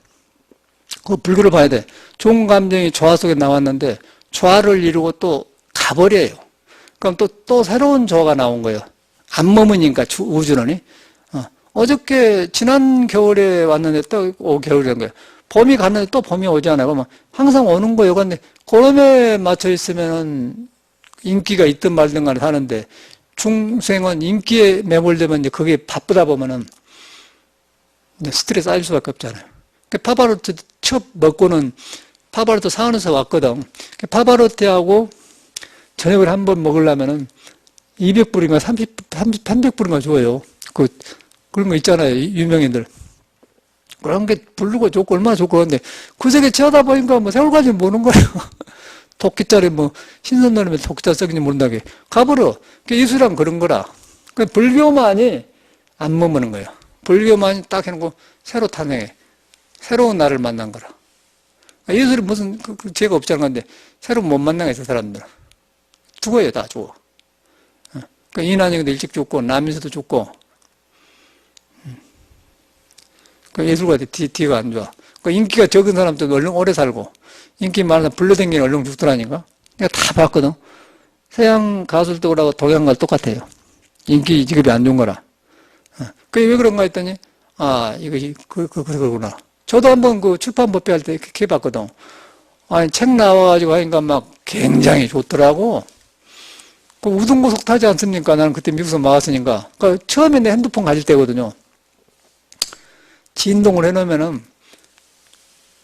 그 불교를 봐야 돼. 좋은 감정이 조화 속에 나왔는데, 조화를 이루고 또 가버려요. 그럼 또 새로운 조화가 나온 거예요. 안 머무니까 우주론이. 어저께 지난 겨울에 왔는데 또 겨울이 된 거예요. 봄이 갔는데 또 봄이 오지 않아요. 그러면 항상 오는 거예요. 근데 그럼에 맞춰 있으면은 인기가 있든 말든 간에 사는데 중생은 인기에 매몰되면 이제 그게 바쁘다 보면은 이제 스트레스 쌓일 수밖에 없잖아요. 파바로티 첫 먹고는 파바로티 사원에서 왔거든. 파바로티하고 저녁을 한 번 먹으려면은 200불인가 300불인가 줘요. 그런 거 있잖아요. 유명인들. 그런 게 부르고 좋고 얼마나 좋고 그런데 그 세계 치하다 보니까 뭐 세월까지 모는 거예요. 토끼짜리 뭐 신선놈이 토끼짜 썩인지 모른다게 가버려. 이수랑 그런 거라. 불교만이 안 머무는 거예요. 불교만이 딱 해놓고 새로 탄생해. 새로운 나를 만난 거라. 예술이 무슨 죄가 없지 않은 건데 새로 못 만나게 해서 사람들은 죽어요. 다 죽어. 이난영도 일찍 죽고 남인수도 죽고 예술가 뒤가 안 좋아. 인기가 적은 사람도 얼른 오래 살고 인기 많은 사람 불러댕기는 얼른 죽더라니까. 내가 다 봤거든. 서양 가수들도 그러고 동양 가수 똑같아요. 인기 직업이 안 좋은 거라. 그게 왜 그런가 했더니 이것이 그러구나. 저도 한번 그 출판법배 할 때 이렇게 해봤거든. 아니 책 나와가지고 하니까 막 굉장히 좋더라고. 그 우등고속 타지 않습니까? 나는 그때 미국에서 막았으니까. 처음에 내 핸드폰 가질 때거든요. 진동을 해놓으면은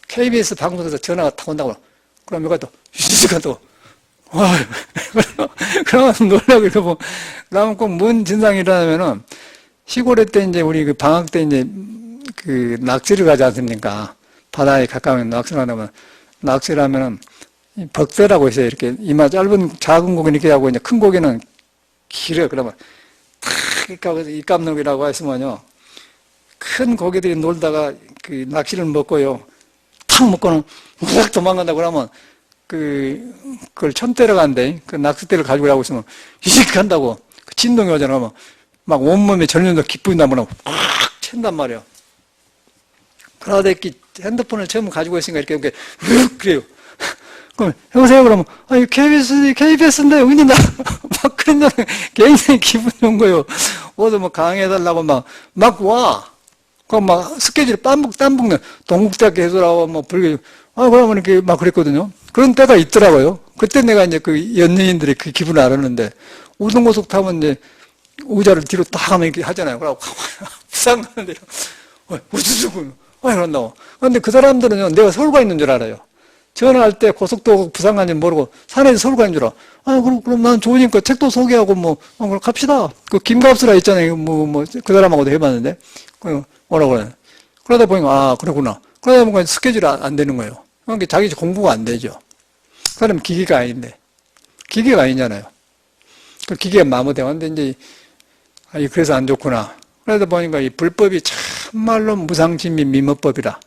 KBS 방송에서 전화가 탁 온다고. 그럼 내가 또, 유지가 또, 와, 그러면 놀라고 이러고, 그러면 꼭 뭔 진상이 일어나면은 시골에 때 이제 우리 그 방학 때 이제 그 낚시를 가지 않습니까? 바다에 가까운 낚시를 하면, 낚시를 하면은 벅대라고 있어요. 이렇게 이마 짧은 작은 고기는 이렇게 하고 이제 큰 고기는 길어요. 그러면 탁 이 깜놀이라고 했으면요. 큰 고기들이 놀다가 그 낚시를 먹고요. 탁 먹고는 우락 도망간다고 그러면 그걸 천 때려간대. 그 낚싯대를 가지고 가고 있으면 이렇게 한다고. 그 진동이 오잖아. 그러면 막 온몸에 전륜도 기쁘게 나면 꽉 챈단 말이야. 그러다 이렇게 핸드폰을 처음 가지고 있으니까 이렇게 그래요. 그럼 여보세요 그러면 KBS인데 여기 나 막 그런 날 굉장히 기분 좋은 거예요. 어디 뭐 강의해달라고 막 와. 그럼 막 스케줄 땀북 동국대학교 해설하고 뭐 불교 그러면 이렇게 막 그랬거든요. 그런 때가 있더라고요. 그때 내가 이제 그 연예인들의 그 기분을 알았는데 우등고속 타면 이제 의자를 뒤로 딱 하면 이렇게 하잖아요. 그러고 부산 가는데 우주주군 그런다고. 근데 그 사람들은요 내가 서울 가 있는 줄 알아요. 전화할 때 고속도로 부산 가는지 모르고 산에서 서울 가는 줄 알아. 그럼 난 좋으니까 책도 소개하고 그럼 갑시다. 그 김갑수라 있잖아요. 그 사람하고도 해봤는데. 뭐라고 그래. 그러다 보니까, 그러구나. 그러다 보니까 스케줄이 안 되는 거예요. 그러니까 자기 공부가 안 되죠. 그 사람은 기계가 아닌데. 기계가 아니잖아요. 그 기계가 마모되고, 근데 이제, 그래서 안 좋구나. 그러다 보니까 이 불법이 참말로 무상신미 미모법이라.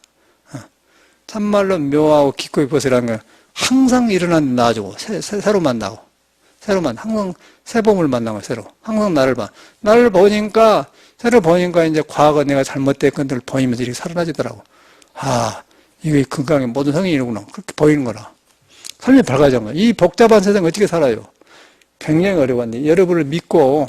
참말로 묘하고 깊고 벗으라는 거 항상 일어나는 나아지고 새로 만나고 항상 새 봄을 만나고 새로 항상 나를 보니까 새로 보니까 이제 과거 내가 잘못된 것들을 보이면서 이렇게 살아나지더라고. 이게 건강의 모든 성인이구나. 그렇게 보이는 거라. 삶이 밝아진 거야. 이 복잡한 세상 어떻게 살아요? 굉장히 어려웠는데 여러분을 믿고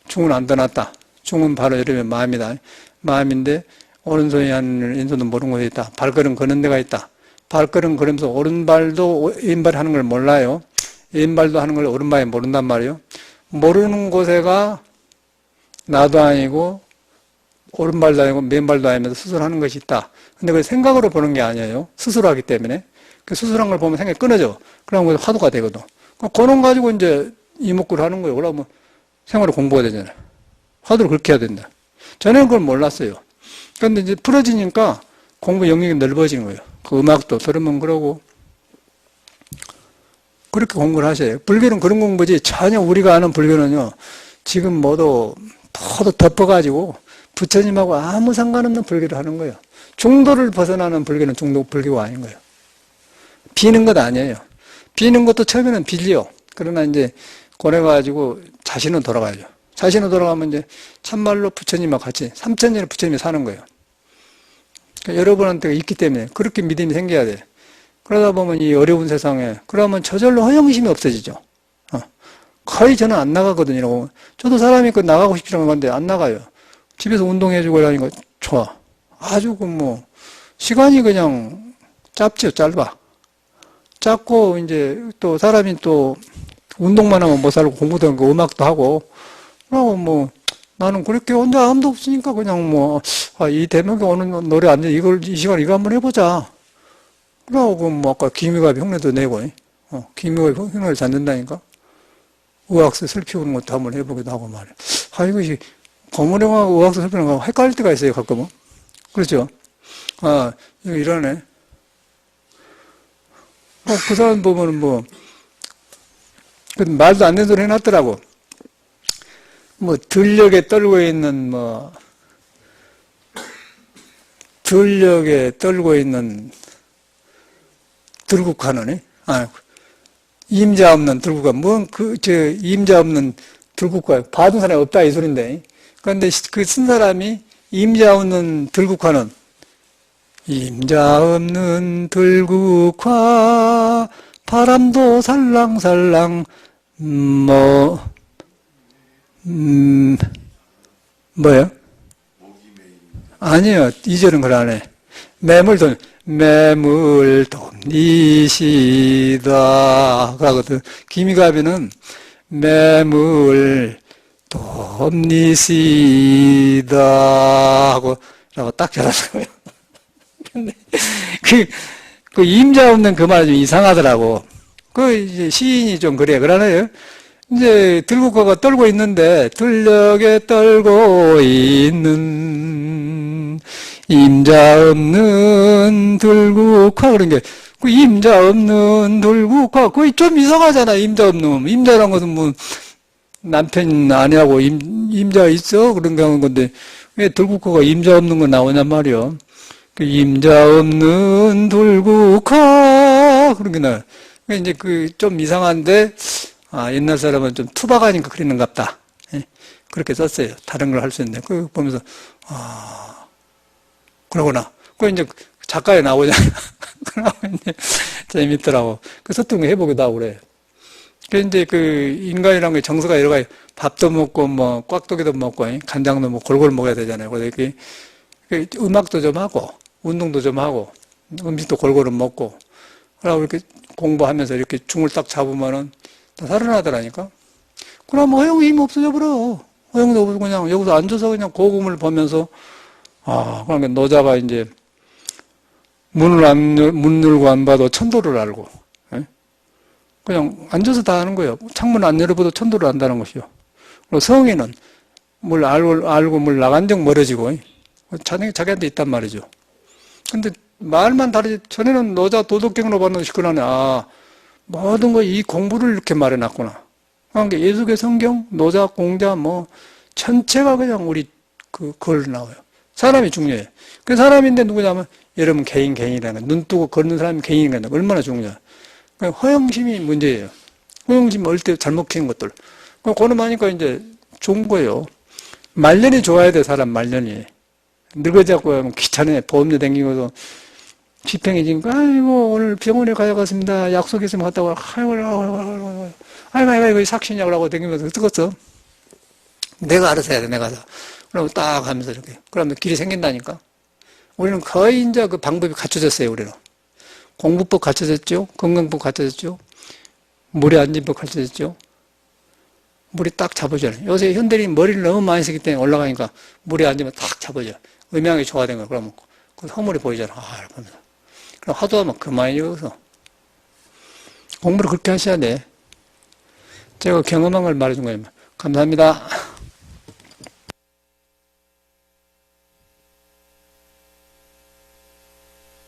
중은 안 떠났다. 중은 바로 여러분의 마음이다. 마음인데 오른손이 하는 왼손도 모르는 곳에 있다. 발걸음 거는 데가 있다. 발걸음 걸으면서 오른발도 왼발 하는 걸 몰라요. 왼발도 하는 걸 오른발이 모른단 말이에요. 모르는 곳에가 나도 아니고 오른발도 아니고 왼발도 아니면서 수술하는 것이 있다. 근데 그걸 생각으로 보는 게 아니에요. 수술하기 때문에. 그 수술한 걸 보면 생각이 끊어져. 그러면 화두가 되거든. 그런 가지고 이제 이목구를 하는 거예요. 그러면 생활을 공부가 되잖아요. 화두를 그렇게 해야 된다. 전에는 그걸 몰랐어요. 그런데 이제 풀어지니까 공부 영역이 넓어지는 거예요. 그 음악도 들으면 그러고 그렇게 공부를 하셔요. 불교는 그런 공부지 전혀 우리가 아는 불교는요. 지금 모두 덮어가지고 부처님하고 아무 상관없는 불교를 하는 거예요. 중도를 벗어나는 불교는 불교가 아닌 거예요. 비는 것 아니에요. 비는 것도 처음에는 빌려. 그러나 이제 고래가지고 자신은 돌아가야죠. 자신은 돌아가면 이제 참말로 부처님하고 같이 3000년을 부처님이 사는 거예요. 그러니까 여러분한테 있기 때문에 그렇게 믿음이 생겨야 돼. 그러다 보면 이 어려운 세상에 그러면 저절로 허영심이 없어지죠. 거의 저는 안 나가거든요. 저도 사람이 나가고 싶지는 건데 안 나가요. 집에서 운동해주고 이러니까 좋아. 아주 시간이 그냥 짧죠, 짧아. 짧고, 이제 또 사람이 또 운동만 하면 못 살고 공부도 하고 음악도 하고, 그러고 나는 그렇게 혼자 아무도 없으니까 그냥 이 대목에 오는 노래 안 돼. 이 시간에 이거 한번 해보자. 그러고 아까 김희갑이 흉내도 내고, 김희갑이 흉내를 잘 낸다니까? 의학서 슬피우는 것도 한번 해보기도 하고 말이야. 이것이 거무령하고 의학서 슬피우는 거 헷갈릴 때가 있어요, 가끔은. 그렇죠? 이거 이러네. 그 사람 보면은 그 말도 안 되는 소리 해놨더라고. 들녘에 떨고 있는, 들녘에 떨고 있는 들국화는, 임자 없는 들국화. 임자 없는 들국화. 봐준 사람이 없다, 이 소린데. 그런데 그 쓴 사람이 임자 없는 들국화는, 임자 없는 들국화, 바람도 살랑살랑, 뭐요? 아니요, 2절은 그걸 안 해. 매물돔니시다. 그러거든. 김희갑이는 매물돔니시다. 하고, 라고 딱 잘하더라고요. 근데, 그 임자 없는 그 말이 좀 이상하더라고. 이제 시인이 좀 그래. 그러네요. 이제 들국화가 떨고 있는데 들녘에 떨고 있는 임자 없는 들국화 그런 게 그 임자 없는 들국화 그게 좀 이상하잖아. 임자 없는 임자란 것은 남편 아니하고 임자가 있어 그런 게 하는 건데 왜 들국화가 임자 없는 거 나오냔 말이야. 그 임자 없는 들국화 그런 게 나와. 이제 좀 이상한데. 옛날 사람은 좀 투박하니까 그리는갑다. 예? 그렇게 썼어요. 다른 걸 할 수 있는데. 그거 보면서, 그러구나. 이제 작가에 나오잖아. 그러고 이제 재밌더라고. 서툰 거 해보기도 하고 그래. 이제 인간이란 게 정서가 여러 가지 밥도 먹고, 꽉떡이도 먹고, 간장도 골고루 먹어야 되잖아요. 그래서 음악도 좀 하고, 운동도 좀 하고, 음식도 골고루 먹고, 그러고 이렇게 공부하면서 이렇게 중을 딱 잡으면은, 살아나더라니까. 그럼 허영이 힘 없어져 버려. 허영도 없고 그냥 여기서 앉아서 그냥 고금을 보면서 그러니까 노자가 이제 문 열고 안 봐도 천도를 알고 그냥 앉아서 다 하는 거예요. 창문 안 열어봐도 천도를 안다는 것이요. 그리고 성인은 물 알고 물 나간 적 멀어지고 자기한테 있단 말이죠. 근데 말만 다르지. 전에는 노자 도덕경으로 봤는데 시끄러네. 모든 거 이 공부를 이렇게 말해놨구나. 그러니까 예수계 성경, 노자, 공자, 전체가 그냥 우리 글 나와요. 사람이 중요해. 그 사람인데 누구냐면, 여러분 개인이라는 거. 눈 뜨고 걷는 사람이 개인이라는 거. 얼마나 중요해. 허영심이 문제예요. 허영심 어릴 때 잘못 키운 것들. 그거는 하니까 이제 좋은 거예요. 말년이 좋아야 돼, 사람 말년이. 늙어져갖고 하면 귀찮아. 보험료 댕기고서. 집행해지니까, 오늘 병원에 가져갔습니다. 약속 있으면 갔다 와. 아이고, 삭신약을 하고 다니면서 뜨겁어. 내가 알아서 해야 돼, 내가. 그러고 딱 하면서 이렇게. 그러면 길이 생긴다니까. 우리는 거의 이제 그 방법이 갖춰졌어요, 우리는. 공부법 갖춰졌죠? 건강법 갖춰졌죠? 물에 앉은 법 갖춰졌죠? 물이 딱 잡아줘요. 요새 현대인이 머리를 너무 많이 쓰기 때문에 올라가니까 물에 앉으면 딱 잡아줘요. 음향이 좋아된 거야. 그러면 그 허물이 보이잖아. 이러면서. 그럼 하도 하면 그만이 여기서. 공부를 그렇게 하셔야 돼. 제가 경험한 걸 말해준 거예요. 감사합니다.